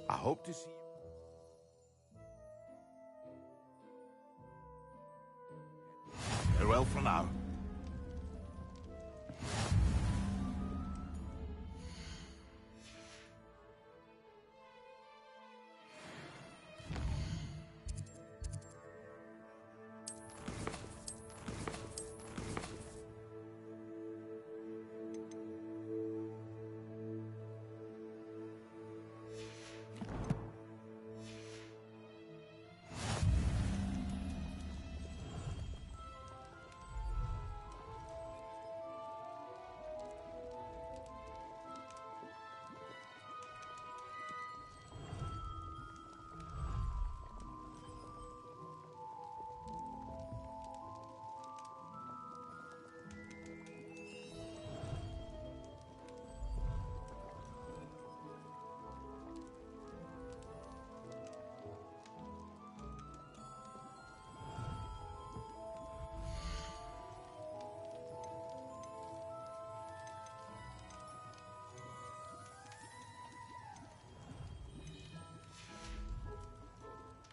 I hope to see you. Farewell for now.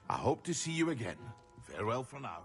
I hope to see you again. Farewell for now.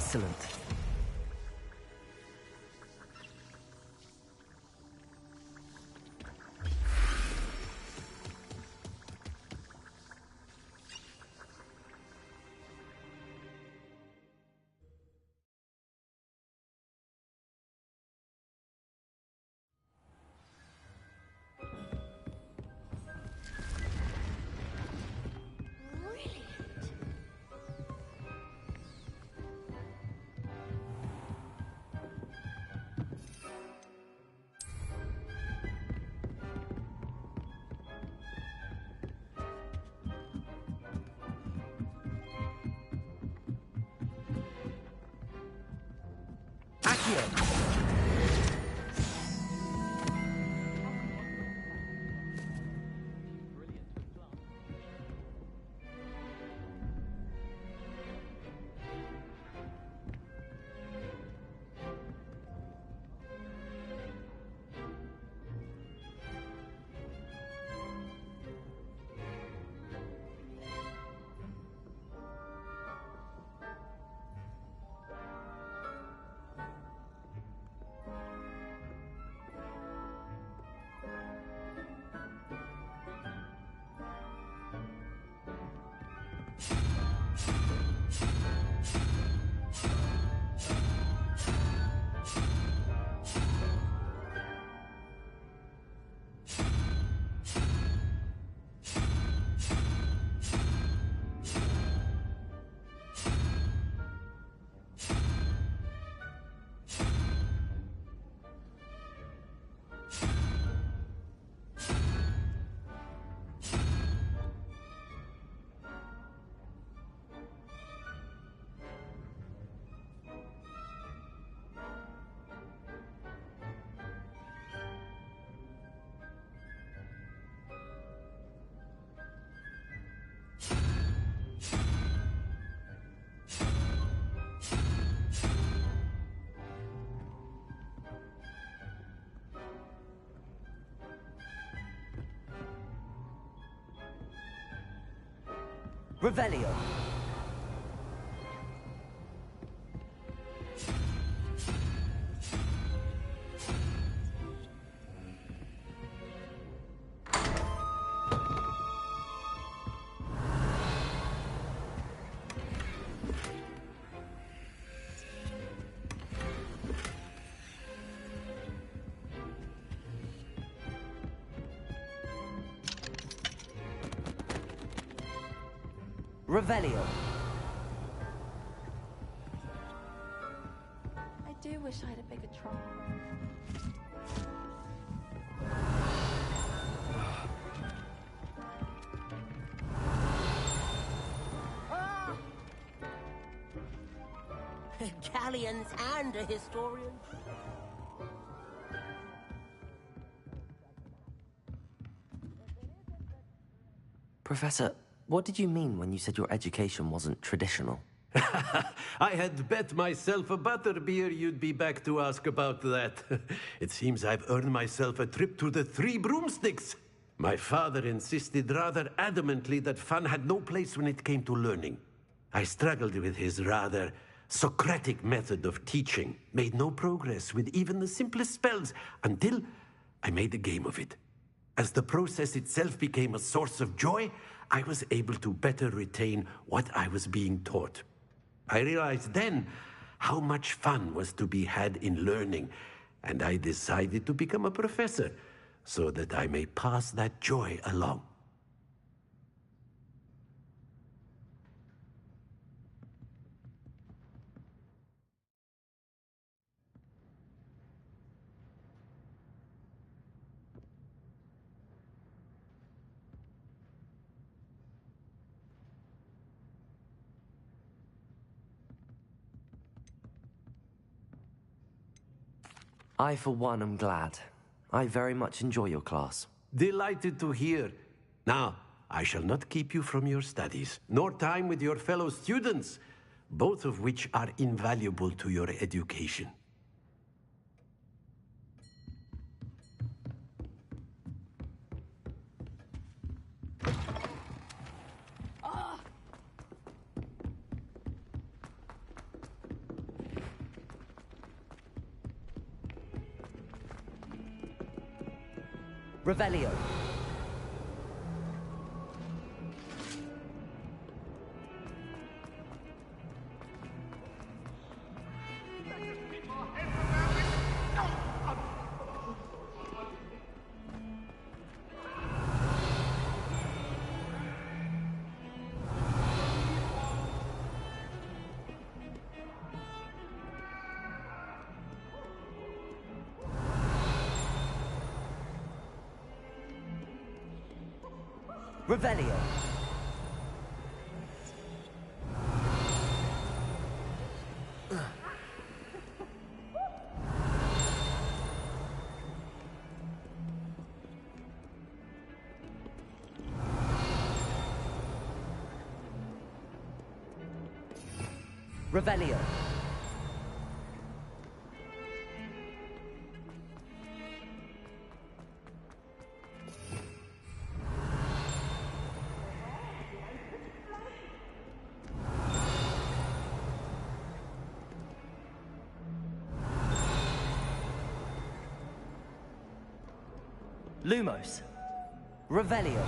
Excellent. Revelio. Revelio. I do wish I had a bigger trunk. Galleons and a historian. Professor, what did you mean when you said your education wasn't traditional? I had bet myself a butterbeer you'd be back to ask about that. It seems I've earned myself a trip to the Three Broomsticks. My father insisted rather adamantly that fun had no place when it came to learning. I struggled with his rather Socratic method of teaching, made no progress with even the simplest spells until I made a game of it. As the process itself became a source of joy, I was able to better retain what I was being taught. I realized then how much fun was to be had in learning, and I decided to become a professor so that I may pass that joy along. I, for one, am glad. I very much enjoy your class. Delighted to hear. Now, I shall not keep you from your studies, nor time with your fellow students, both of which are invaluable to your education. Revelio. Revelio. Revelio. Lumos. Revelio.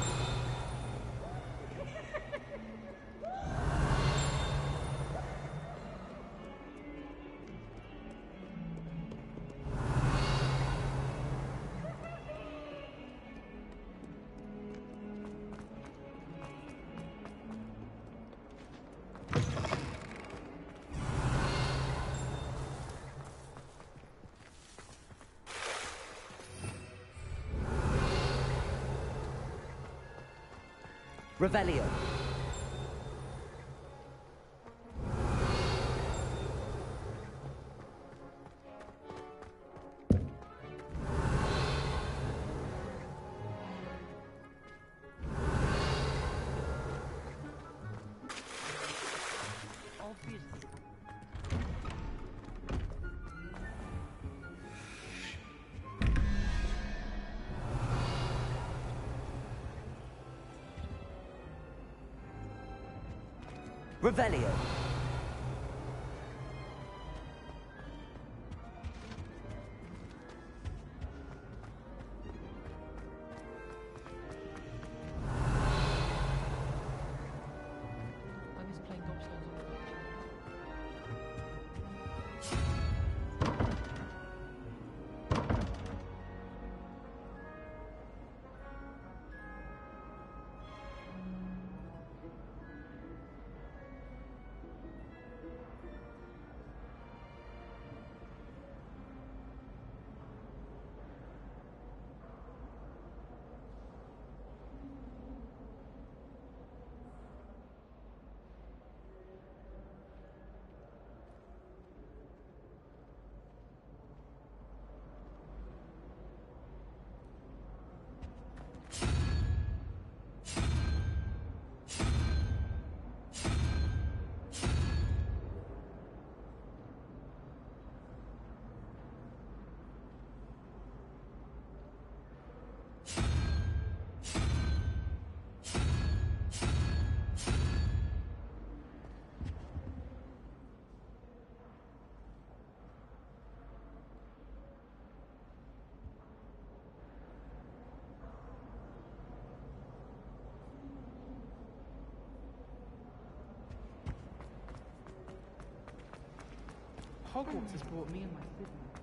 Revelio. Revelio. I miss playing gobstones on the beach. Hogwarts has brought me and my siblings.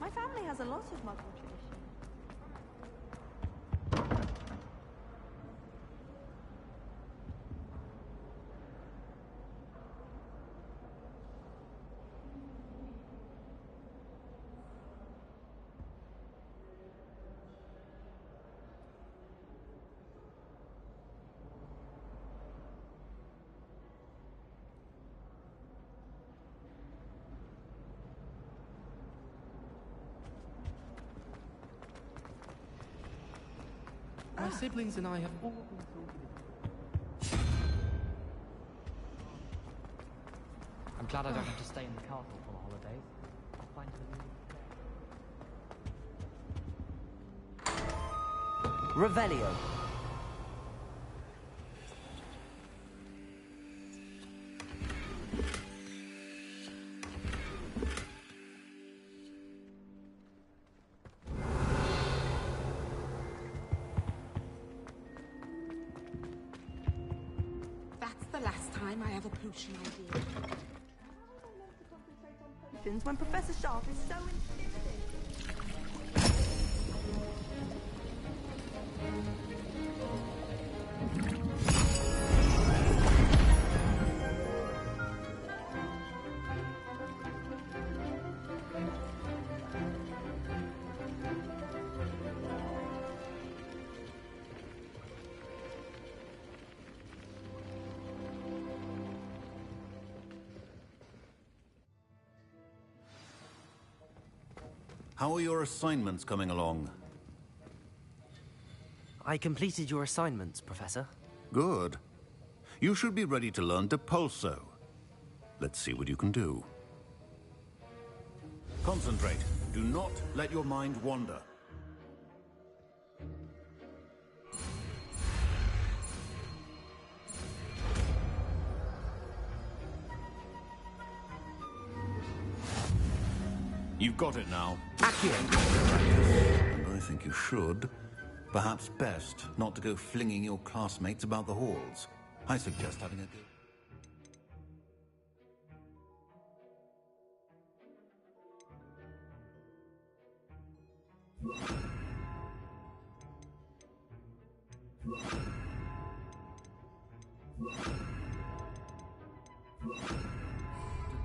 My family has a lot of Muggle tradition. My siblings and I have all been sorted. I'm glad I don't have to stay in the castle for the holidays. I'll find a new Revelio. That's the last time I have a potion idea. When Professor Sharp is so insistent. How are your assignments coming along? I completed your assignments, Professor. Good. You should be ready to learn Depulso. Let's see what you can do. Concentrate. Do not let your mind wander. You've got it now. Accio. And I think you should. Perhaps best not to go flinging your classmates about the halls. I suggest having a go.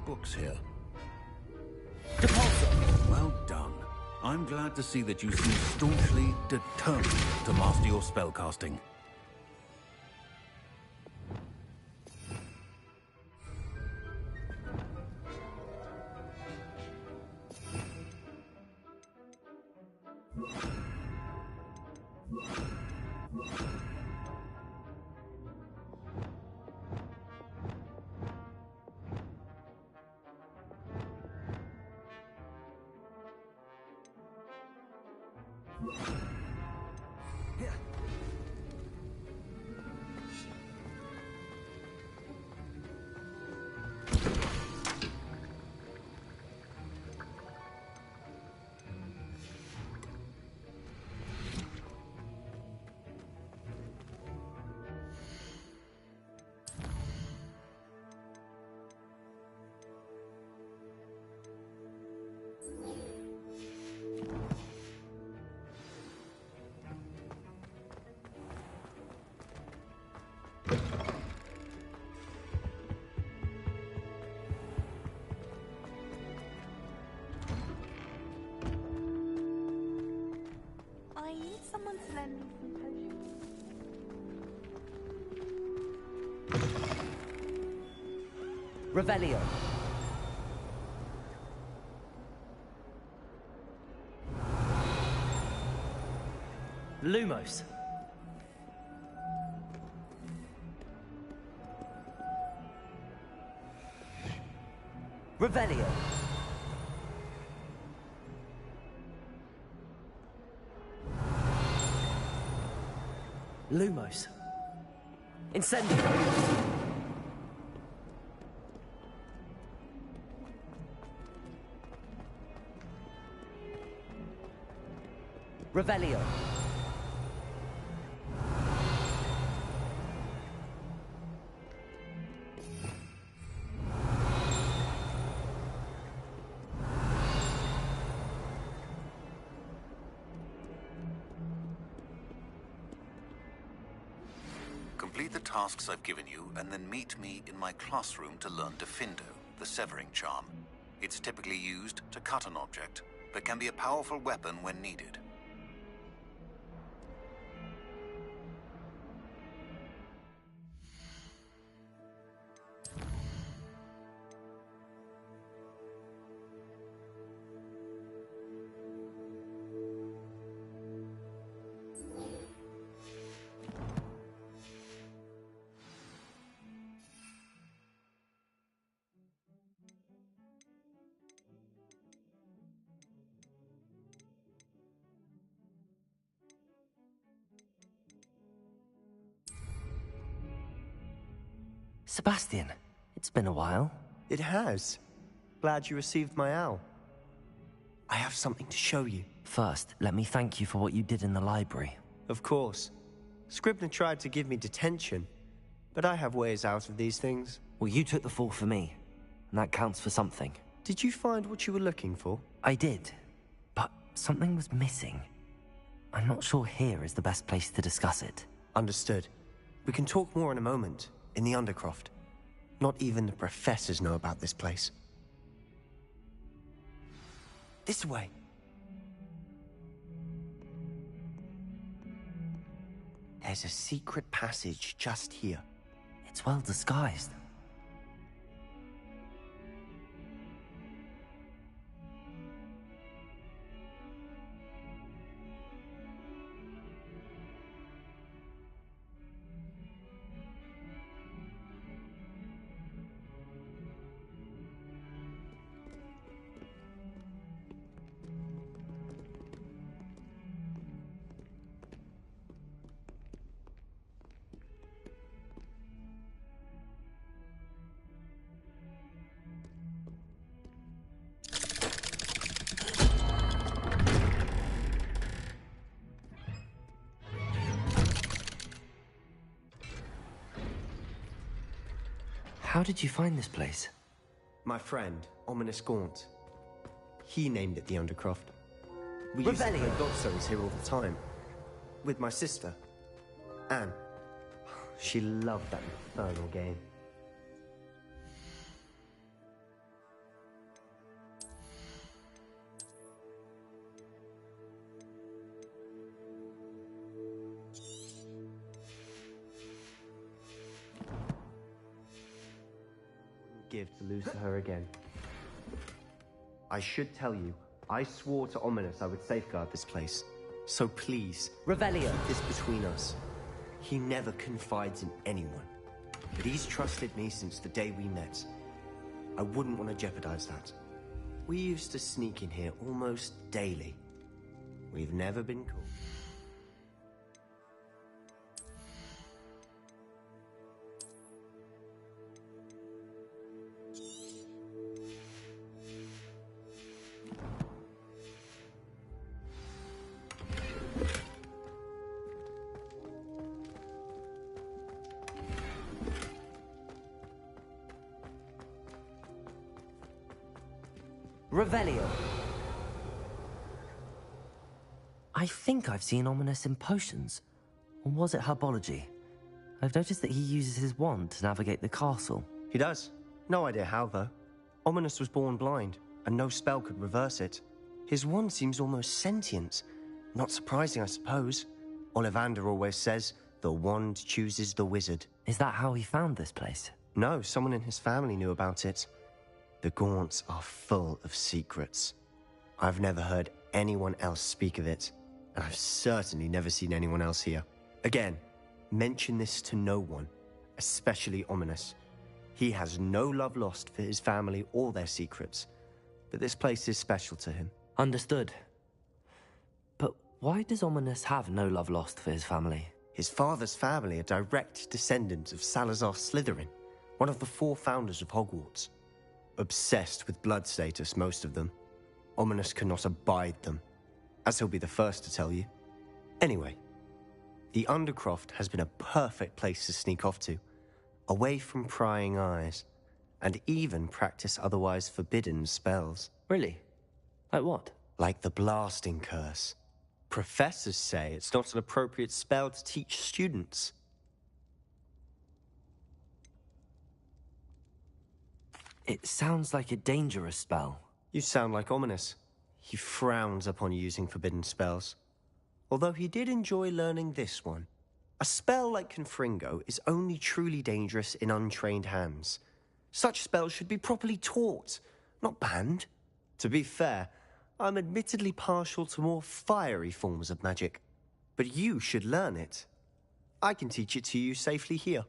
Books here. Well done. I'm glad to see that you seem staunchly determined to master your spellcasting. I need someone to lend me some potions. Revelio. Lumos. Revelio. Lumos. Incendio. Revelio. Complete the tasks I've given you, and then meet me in my classroom to learn Defindo, the severing charm. It's typically used to cut an object, but can be a powerful weapon when needed. Sebastian, it's been a while. It has. Glad you received my owl. I have something to show you. First, let me thank you for what you did in the library. Of course. Scribner tried to give me detention, but I have ways out of these things. Well, you took the fall for me, and that counts for something. Did you find what you were looking for? I did, but something was missing. I'm not sure here is the best place to discuss it. Understood. We can talk more in a moment, in the Undercroft. Not even the professors know about this place. This way. There's a secret passage just here. It's well disguised. How did you find this place? My friend, Ominous Gaunt. He named it the Undercroft. We used to play Godstones here all the time. With my sister, Anne. She loved that infernal game. Give to lose to her again. I should tell you, I swore to Ominous I would safeguard this place. So please, Revelio. Keep this between us. He never confides in anyone. But he's trusted me since the day we met. I wouldn't want to jeopardize that. We used to sneak in here almost daily. We've never been caught. Revelio. I think I've seen Ominous in potions. Or was it herbology? I've noticed that he uses his wand to navigate the castle. He does. No idea how, though. Ominous was born blind, and no spell could reverse it. His wand seems almost sentient. Not surprising, I suppose. Ollivander always says, the wand chooses the wizard. Is that how he found this place? No, someone in his family knew about it. The Gaunts are full of secrets. I've never heard anyone else speak of it, and I've certainly never seen anyone else here. Again, mention this to no one, especially Ominous. He has no love lost for his family or their secrets, but this place is special to him. Understood. But why does Ominous have no love lost for his family? His father's family are direct descendants of Salazar Slytherin, one of the 4 founders of Hogwarts. Obsessed with blood status, most of them. Ominous cannot abide them, as he'll be the first to tell you. Anyway, the Undercroft has been a perfect place to sneak off to, away from prying eyes, and even practice otherwise forbidden spells. Really? Like what? Like the Blasting Curse. Professors say it's not an appropriate spell to teach students. It sounds like a dangerous spell. You sound like Ominous. He frowns upon using forbidden spells. Although he did enjoy learning this one. A spell like Confringo is only truly dangerous in untrained hands. Such spells should be properly taught, not banned. To be fair, I'm admittedly partial to more fiery forms of magic. But you should learn it. I can teach it to you safely here.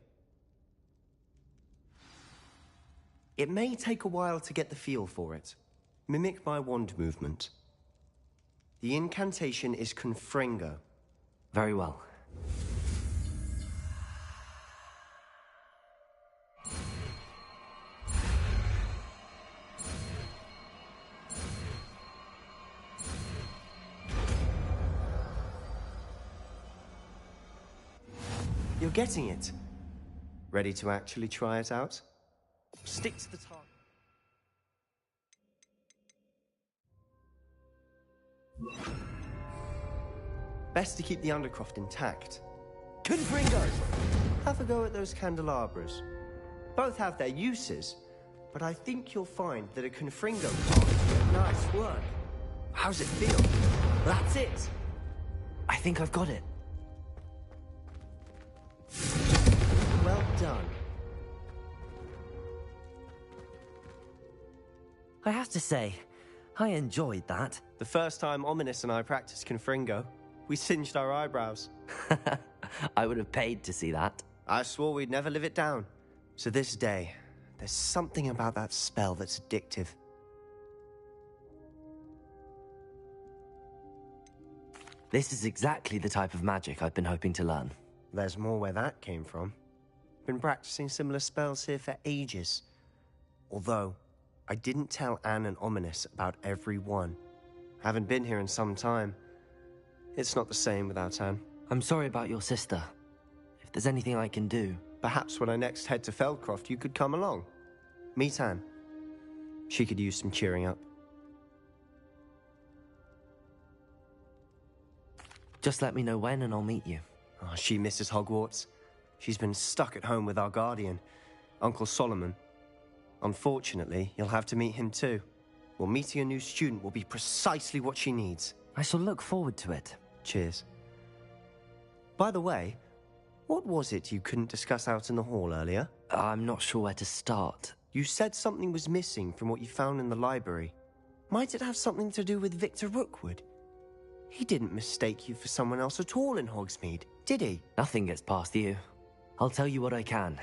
It may take a while to get the feel for it. Mimic my wand movement. The incantation is Confringo. Very well. You're getting it. Ready to actually try it out? Stick to the target. Best to keep the Undercroft intact. Confringo! Have a go at those candelabras. Both have their uses, but I think you'll find that a Confringo card. Nice work. How's it feel? That's it. I think I've got it. Well done. I have to say, I enjoyed that. The first time Ominous and I practiced Confringo, we singed our eyebrows. I would have paid to see that. I swore we'd never live it down. So this day, there's something about that spell that's addictive. This is exactly the type of magic I've been hoping to learn. There's more where that came from. Been practicing similar spells here for ages. Although, I didn't tell Anne and Ominous about every one. Haven't been here in some time. It's not the same without Anne. I'm sorry about your sister. If there's anything I can do... Perhaps when I next head to Feldcroft, you could come along. Meet Anne. She could use some cheering up. Just let me know when and I'll meet you. Oh, she misses Hogwarts. She's been stuck at home with our guardian, Uncle Solomon. Unfortunately, you'll have to meet him too. Well, meeting a new student will be precisely what she needs. I shall look forward to it. Cheers. By the way, what was it you couldn't discuss out in the hall earlier? I'm not sure where to start. You said something was missing from what you found in the library. Might it have something to do with Victor Rookwood? He didn't mistake you for someone else at all in Hogsmeade, did he? Nothing gets past you. I'll tell you what I can.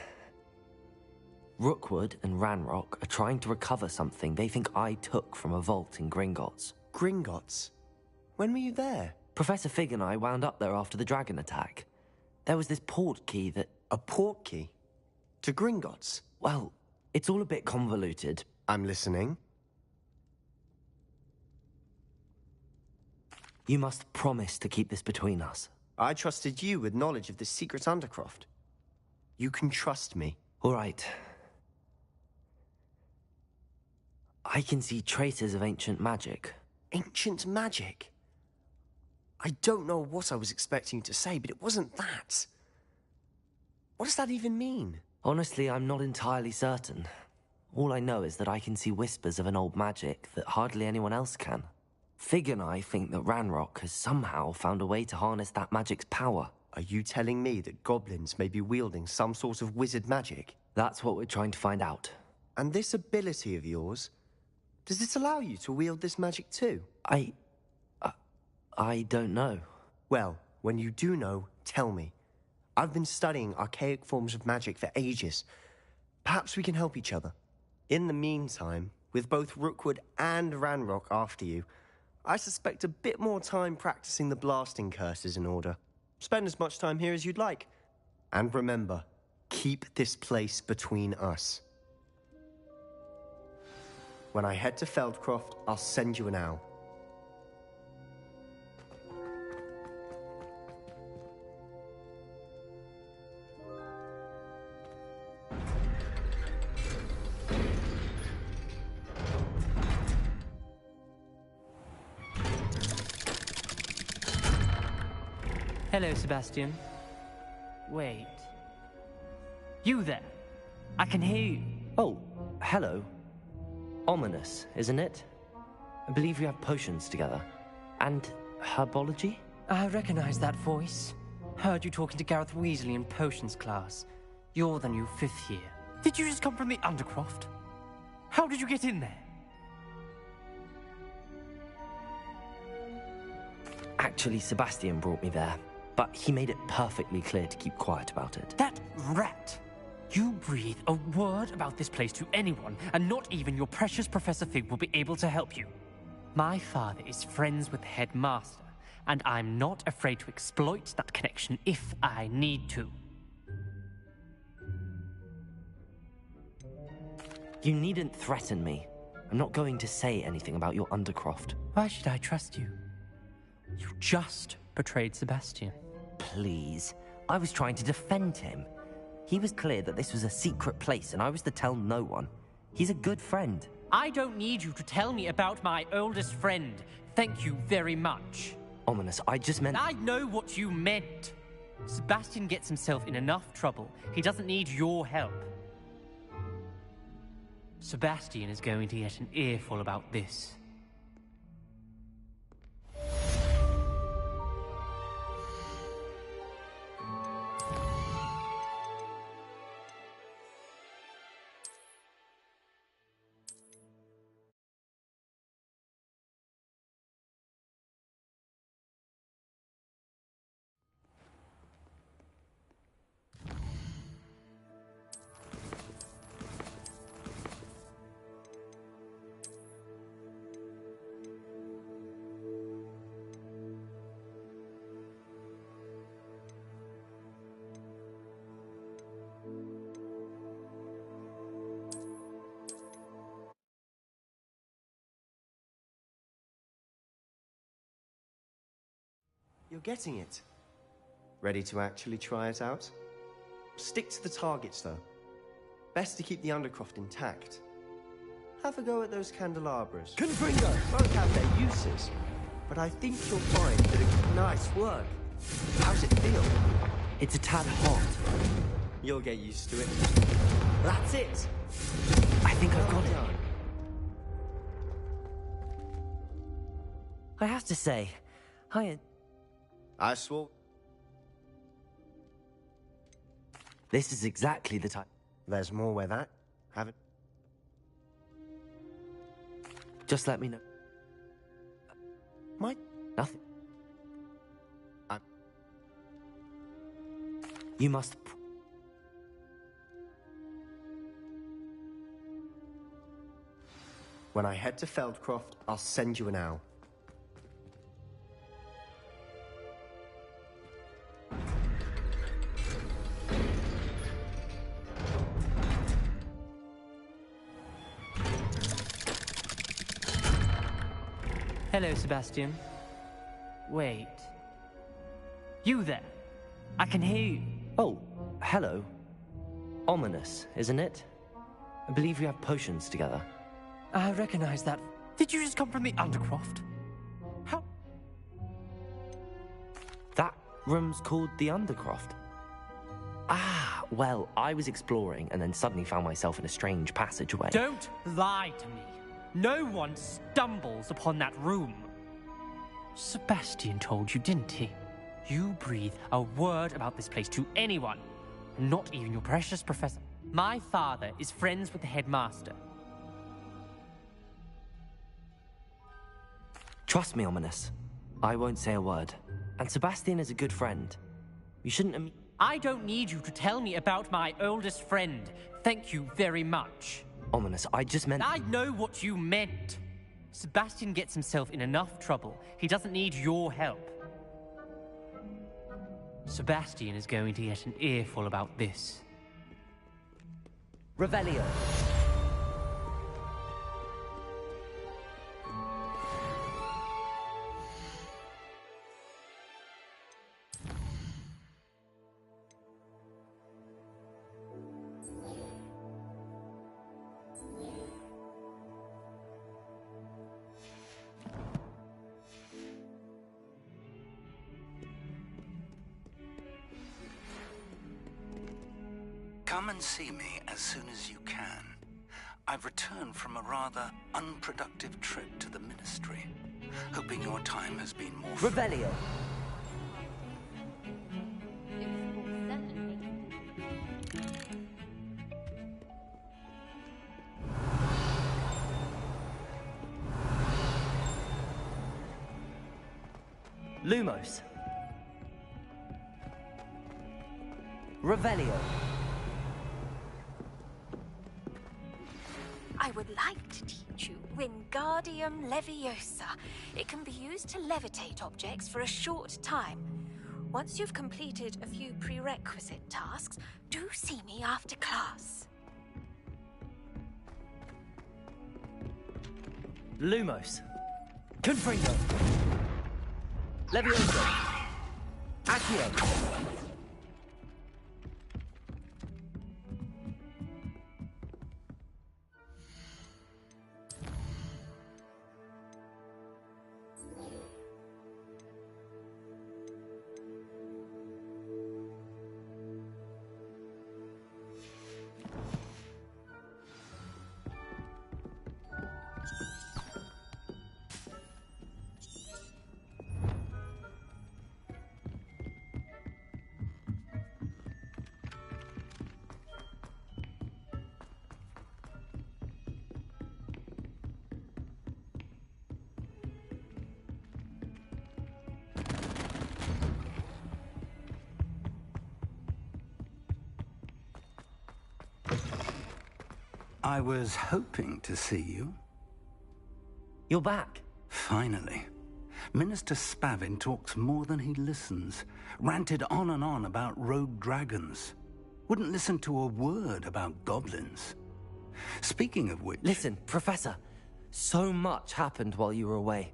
Rookwood and Ranrock are trying to recover something they think I took from a vault in Gringotts. Gringotts? When were you there? Professor Fig and I wound up there after the dragon attack. There was this port key that... A port key? To Gringotts? Well, it's all a bit convoluted. I'm listening. You must promise to keep this between us. I trusted you with knowledge of the secret Undercroft. You can trust me. All right. I can see traces of ancient magic. Ancient magic? I don't know what I was expecting you to say, but it wasn't that. What does that even mean? Honestly, I'm not entirely certain. All I know is that I can see whispers of an old magic that hardly anyone else can. Fig and I think that Ranrock has somehow found a way to harness that magic's power. Are you telling me that goblins may be wielding some sort of wizard magic? That's what we're trying to find out. And this ability of yours, does it allow you to wield this magic too? I don't know. Well, when you do know, tell me. I've been studying archaic forms of magic for ages. Perhaps we can help each other. In the meantime, with both Rookwood and Ranrock after you, I suspect a bit more time practicing the blasting curse is in order. Spend as much time here as you'd like. And remember, keep this place between us. When I head to Feldcroft, I'll send you an owl. Hello, Sebastian. Wait. You there? I can hear you. Oh, hello. Ominous, isn't it? I believe we have potions together. And herbology? I recognize that voice. Heard you talking to Gareth Weasley in potions class. You're the new 5th year. Did you just come from the Undercroft? How did you get in there? Actually, Sebastian brought me there. But he made it perfectly clear to keep quiet about it. That rat! You breathe a word about this place to anyone, and not even your precious Professor Fig will be able to help you. My father is friends with the headmaster, and I'm not afraid to exploit that connection if I need to. You needn't threaten me. I'm not going to say anything about your Undercroft. Why should I trust you? You just betrayed Sebastian. Please. I was trying to defend him. He was clear that this was a secret place and I was to tell no one. He's a good friend. I don't need you to tell me about my oldest friend. Thank you very much. Ominous, I just meant... I know what you meant. Sebastian gets himself in enough trouble. He doesn't need your help. Sebastian is going to get an earful about this. You're getting it. Ready to actually try it out? Stick to the targets, though. Best to keep the Undercroft intact. Have a go at those candelabras. Confringo! Both have their uses, but I think you'll find that it's nice work. How's it feel? It's a tad hot. You'll get used to it. That's it! I think I've got it. Done. I have to say, I swore. This is exactly the type. There's more where that. Haven't. Just let me know. Nothing. You must. When I head to Feldcroft, I'll send you an owl. Hello, Sebastian. Wait. You there? I can hear you. Oh, hello. Ominous, isn't it? I believe we have potions together. I recognize that. Did you just come from the Undercroft? How? That room's called the Undercroft. Ah, well, I was exploring and then suddenly found myself in a strange passageway. Don't lie to me. No one stumbles upon that room. Sebastian told you, didn't he? You breathe a word about this place to anyone, not even your precious professor. My father is friends with the headmaster. Trust me, Ominous. I won't say a word. And Sebastian is a good friend. You shouldn't... I don't need you to tell me about my oldest friend. Thank you very much. Ominous, I just meant... I know what you meant. Sebastian gets himself in enough trouble. He doesn't need your help. Sebastian is going to get an earful about this. Revelio. Come and see me as soon as you can. I've returned from a rather unproductive trip to the Ministry, hoping your time has been more... Revelio. Lumos. Revelio. I would like to teach you Wingardium Leviosa. It can be used to levitate objects for a short time. Once you've completed a few prerequisite tasks, do see me after class. Lumos. Confringo. Leviosa. Accio. I was hoping to see you. You're back. Finally. Minister Spavin talks more than he listens. Ranted on and on about rogue dragons. Wouldn't listen to a word about goblins. Speaking of which... Listen, Professor. So much happened while you were away.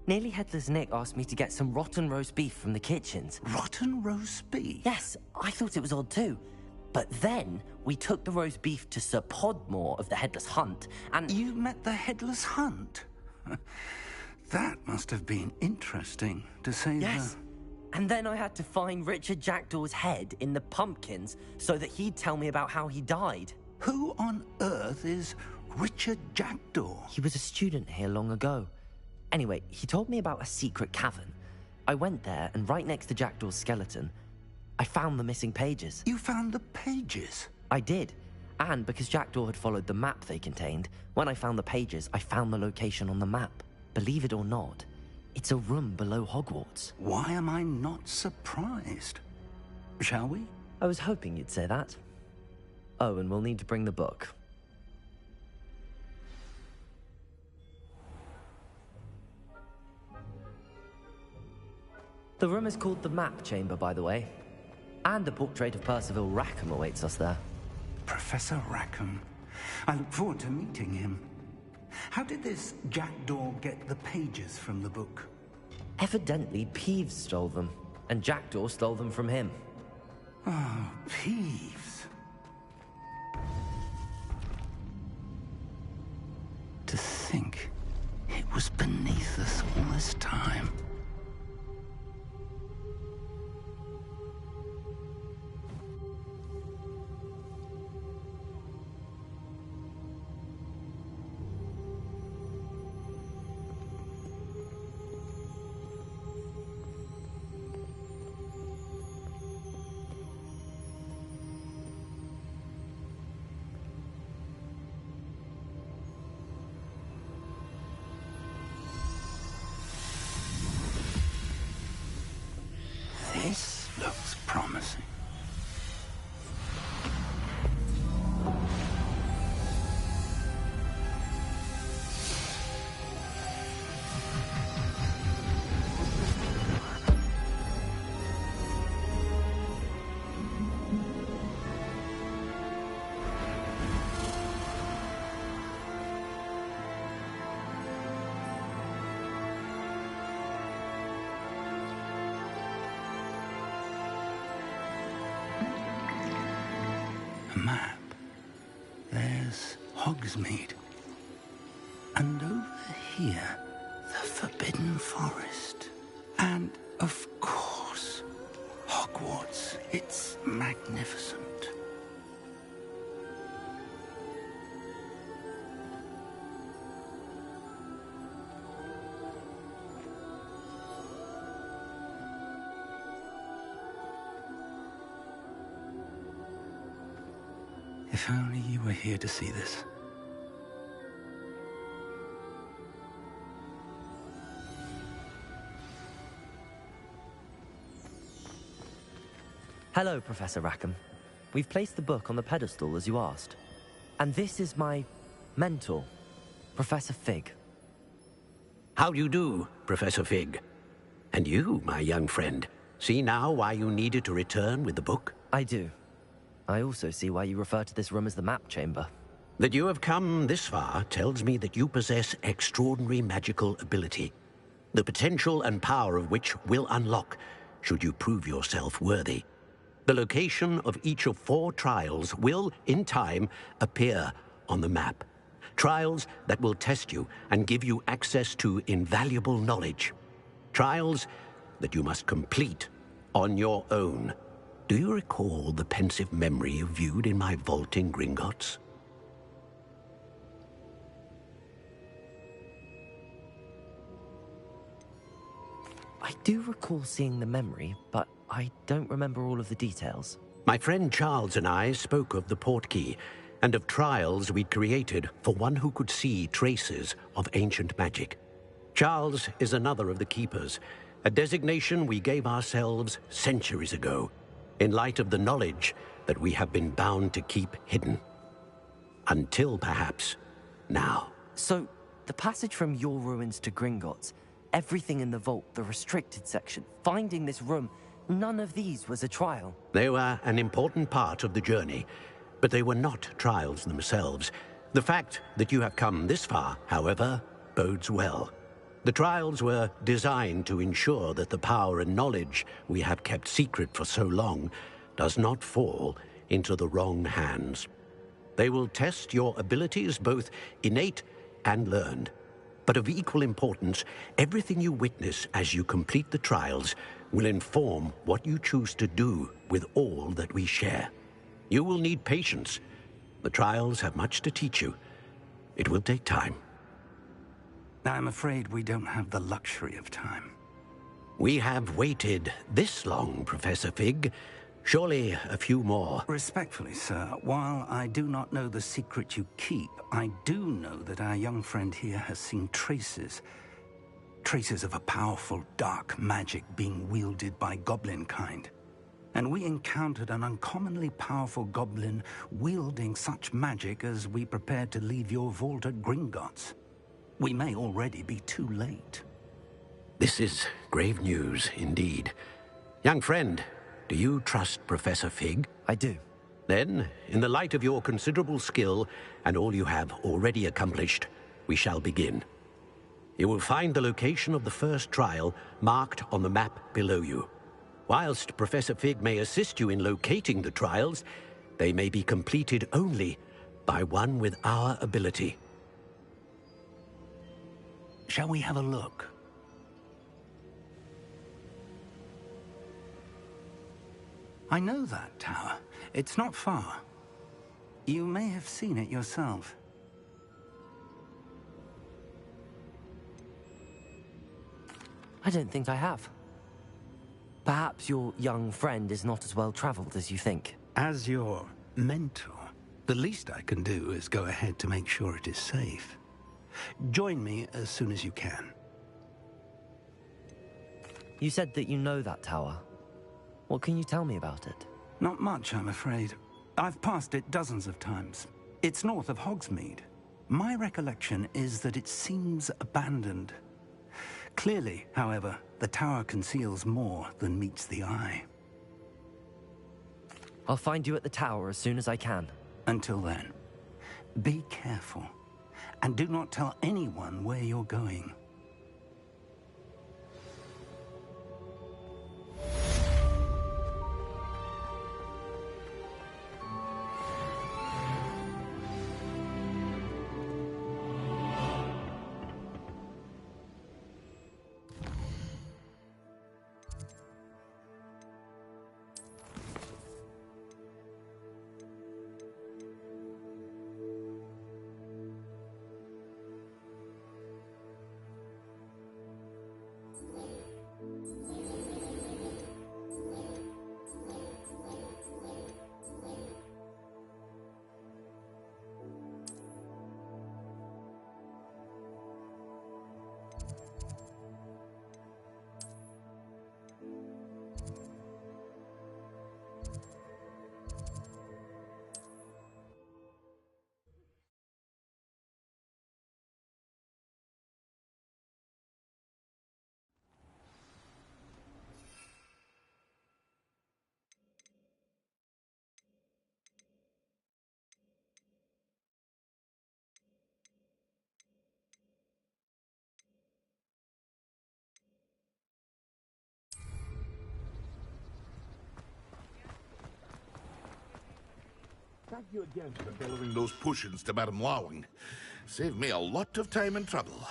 Nearly Headless Nick asked me to get some rotten roast beef from the kitchens. Rotten roast beef? Yes, I thought it was odd too. But then we took the roast beef to Sir Podmore of the Headless Hunt, and... You met the Headless Hunt? That must have been interesting, to say Yes. And then I had to find Richard Jackdaw's head in the pumpkins so that he'd tell me about how he died. Who on earth is Richard Jackdaw? He was a student here long ago. Anyway, he told me about a secret cavern. I went there, and right next to Jackdaw's skeleton, I found the missing pages. You found the pages? I did. And because Jackdaw had followed the map they contained, when I found the pages, I found the location on the map. Believe it or not, it's a room below Hogwarts. Why am I not surprised? Shall we? I was hoping you'd say that. Oh, and we'll need to bring the book. The room is called the Map Chamber, by the way. And a portrait of Percival Rackham awaits us there. Professor Rackham. I look forward to meeting him. How did this Jackdaw get the pages from the book? Evidently, Peeves stole them, and Jackdaw stole them from him. Oh, Peeves. To think it was beneath us all this time. This looks promising. Map. There's Hogsmeade. And over here, the Forbidden Forest. And, of course, Hogwarts. It's magnificent. If only you were here to see this. Hello, Professor Rackham. We've placed the book on the pedestal as you asked. And this is my mentor, Professor Fig. How do you do, Professor Fig? And you, my young friend, see now why you needed to return with the book? I do. I also see why you refer to this room as the Map Chamber. That you have come this far tells me that you possess extraordinary magical ability, the potential and power of which will unlock should you prove yourself worthy. The location of each of 4 trials will, in time, appear on the map. Trials that will test you and give you access to invaluable knowledge. Trials that you must complete on your own. Do you recall the pensive memory you viewed in my vault in Gringotts? I do recall seeing the memory, but I don't remember all of the details. My friend Charles and I spoke of the portkey and of trials we'd created for one who could see traces of ancient magic. Charles is another of the keepers, a designation we gave ourselves centuries ago, in light of the knowledge that we have been bound to keep hidden. Until perhaps now. So, the passage from your ruins to Gringotts, everything in the vault, the restricted section, finding this room, none of these was a trial. They were an important part of the journey, but they were not trials themselves. The fact that you have come this far, however, bodes well. The trials were designed to ensure that the power and knowledge we have kept secret for so long does not fall into the wrong hands. They will test your abilities, both innate and learned. But of equal importance, everything you witness as you complete the trials will inform what you choose to do with all that we share. You will need patience. The trials have much to teach you. It will take time. I'm afraid we don't have the luxury of time. We have waited this long, Professor Fig. Surely a few more. Respectfully, sir, while I do not know the secret you keep, I do know that our young friend here has seen traces of a powerful dark magic being wielded by goblin kind. And we encountered an uncommonly powerful goblin wielding such magic as we prepared to leave your vault at Gringotts. We may already be too late. This is grave news indeed. Young friend, do you trust Professor Fig? I do. Then, in the light of your considerable skill and all you have already accomplished, we shall begin. You will find the location of the first trial marked on the map below you. Whilst Professor Fig may assist you in locating the trials, they may be completed only by one with our ability. Shall we have a look? I know that tower. It's not far. You may have seen it yourself. I don't think I have. Perhaps your young friend is not as well traveled as you think. As your mentor, the least I can do is go ahead to make sure it is safe. Join me as soon as you can. You said that you know that tower. What can you tell me about it? Not much, I'm afraid. I've passed it dozens of times. It's north of Hogsmeade. My recollection is that it seems abandoned. Clearly, however, the tower conceals more than meets the eye. I'll find you at the tower as soon as I can. Until then, be careful, and do not tell anyone where you're going. Thank you again for delivering those potions to Madame Lawing. Saved me a lot of time and trouble.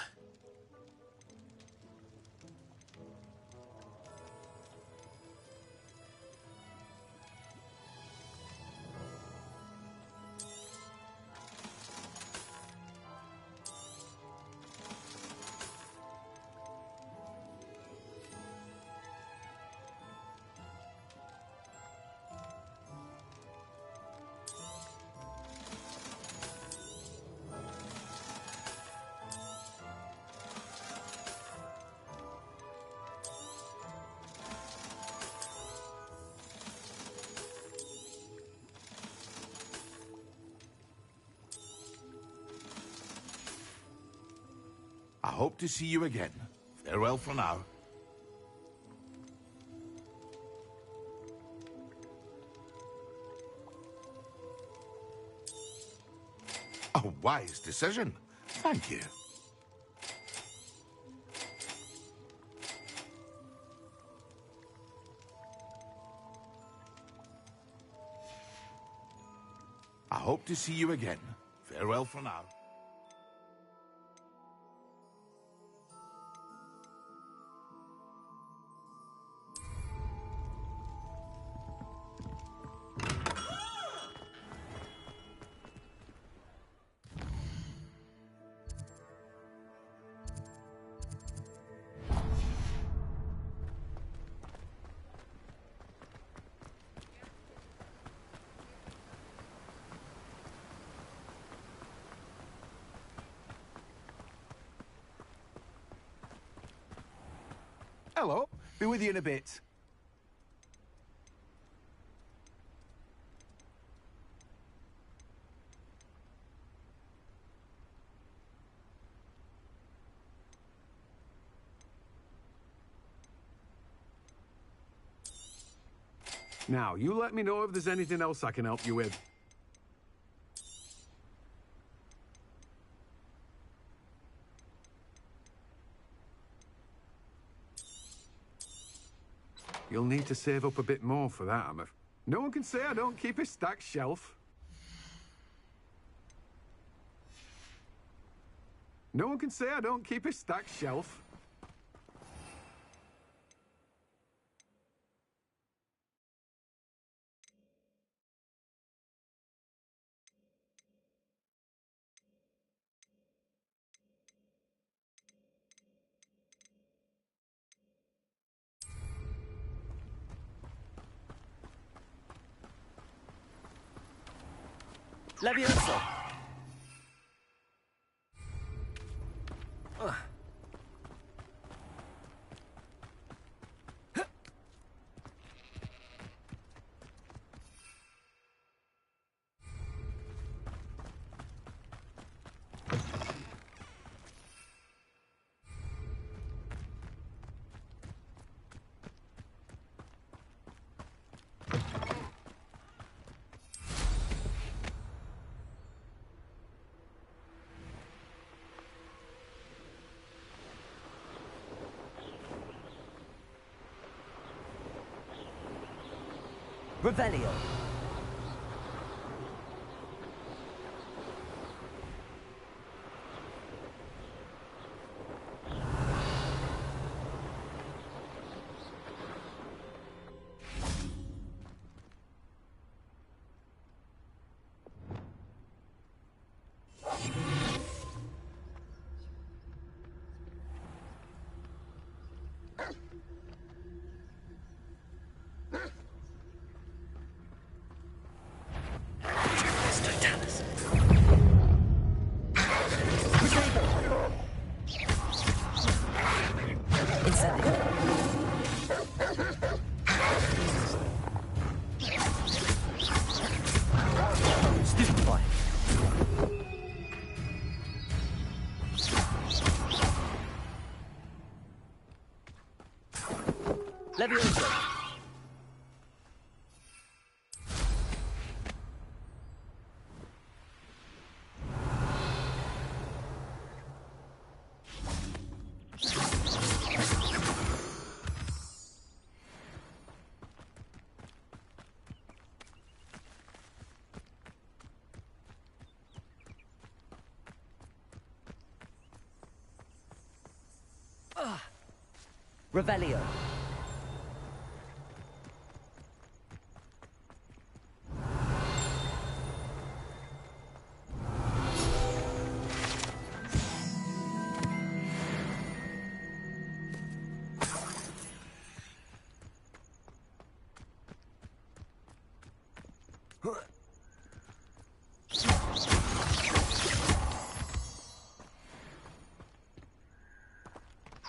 hope to see you again. Farewell for now. A wise decision. Thank you. I hope to see you again. Farewell for now. Hello. Be with you in a bit. Now, you let me know if there's anything else I can help you with. You'll need to save up a bit more for that, No one can say I don't keep a stacked shelf. No one can say I don't keep a stacked shelf. Levioso! Revelio. Levioso. Revelio.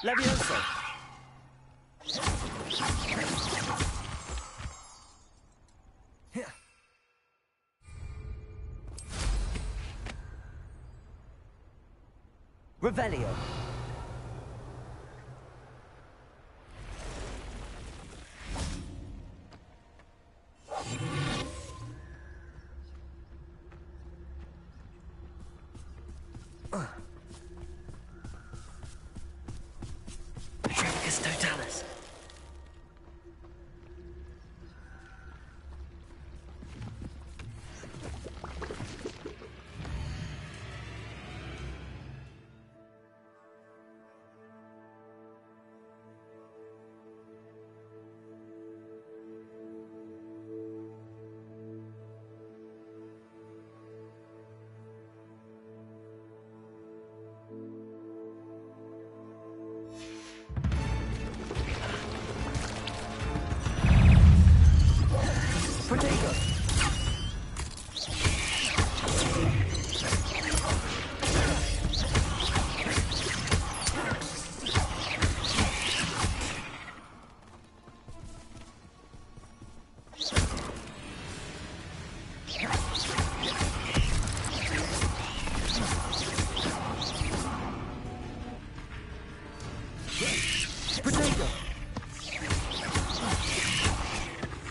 Levioso. Revelio. Tempest Totalis.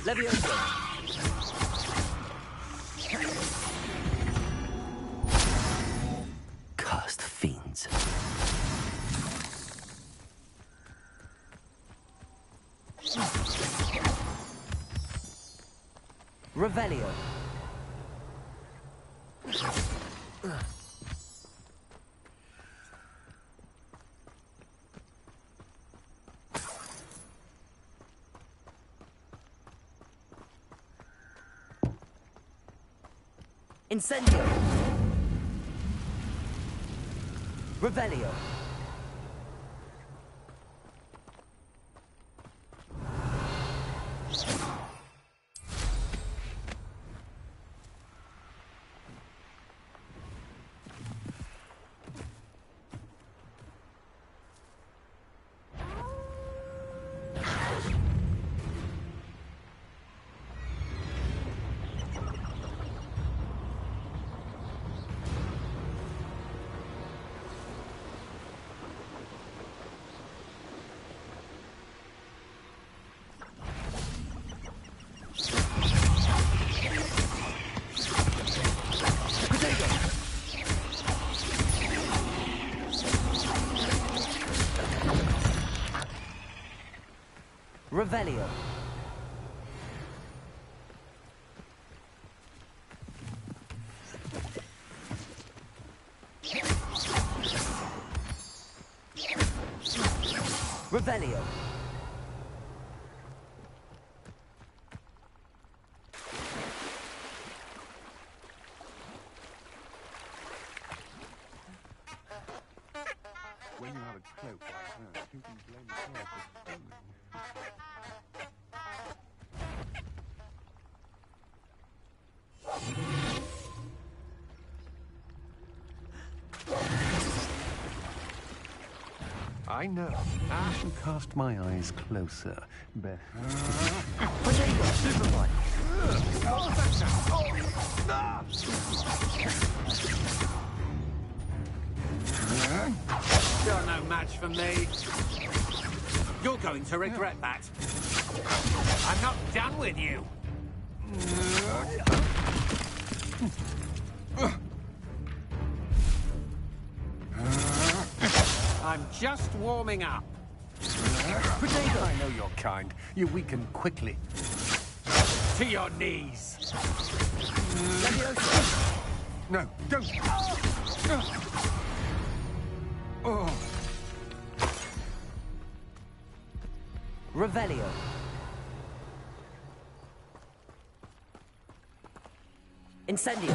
Leviosa. Cursed fiends. Revelio. Incendio. Revelio. Revelio. Revelio. When you have a cloak like that, you can blame yourself for something. I know. I can cast my eyes closer. Beth. You're no match for me. You're going to regret that. I'm not done with you. I'm just warming up. I know your kind. You weaken quickly. To your knees. No, don't. Oh. Revelio. Incendio.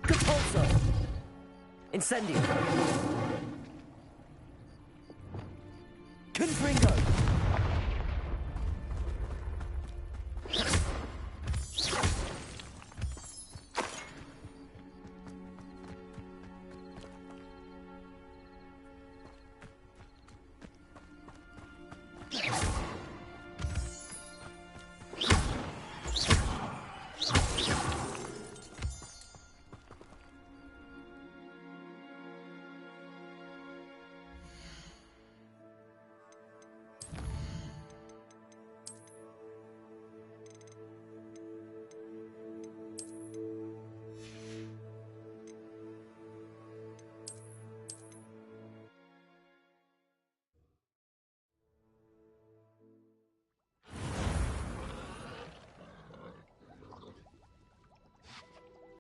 Capulso. Incendio.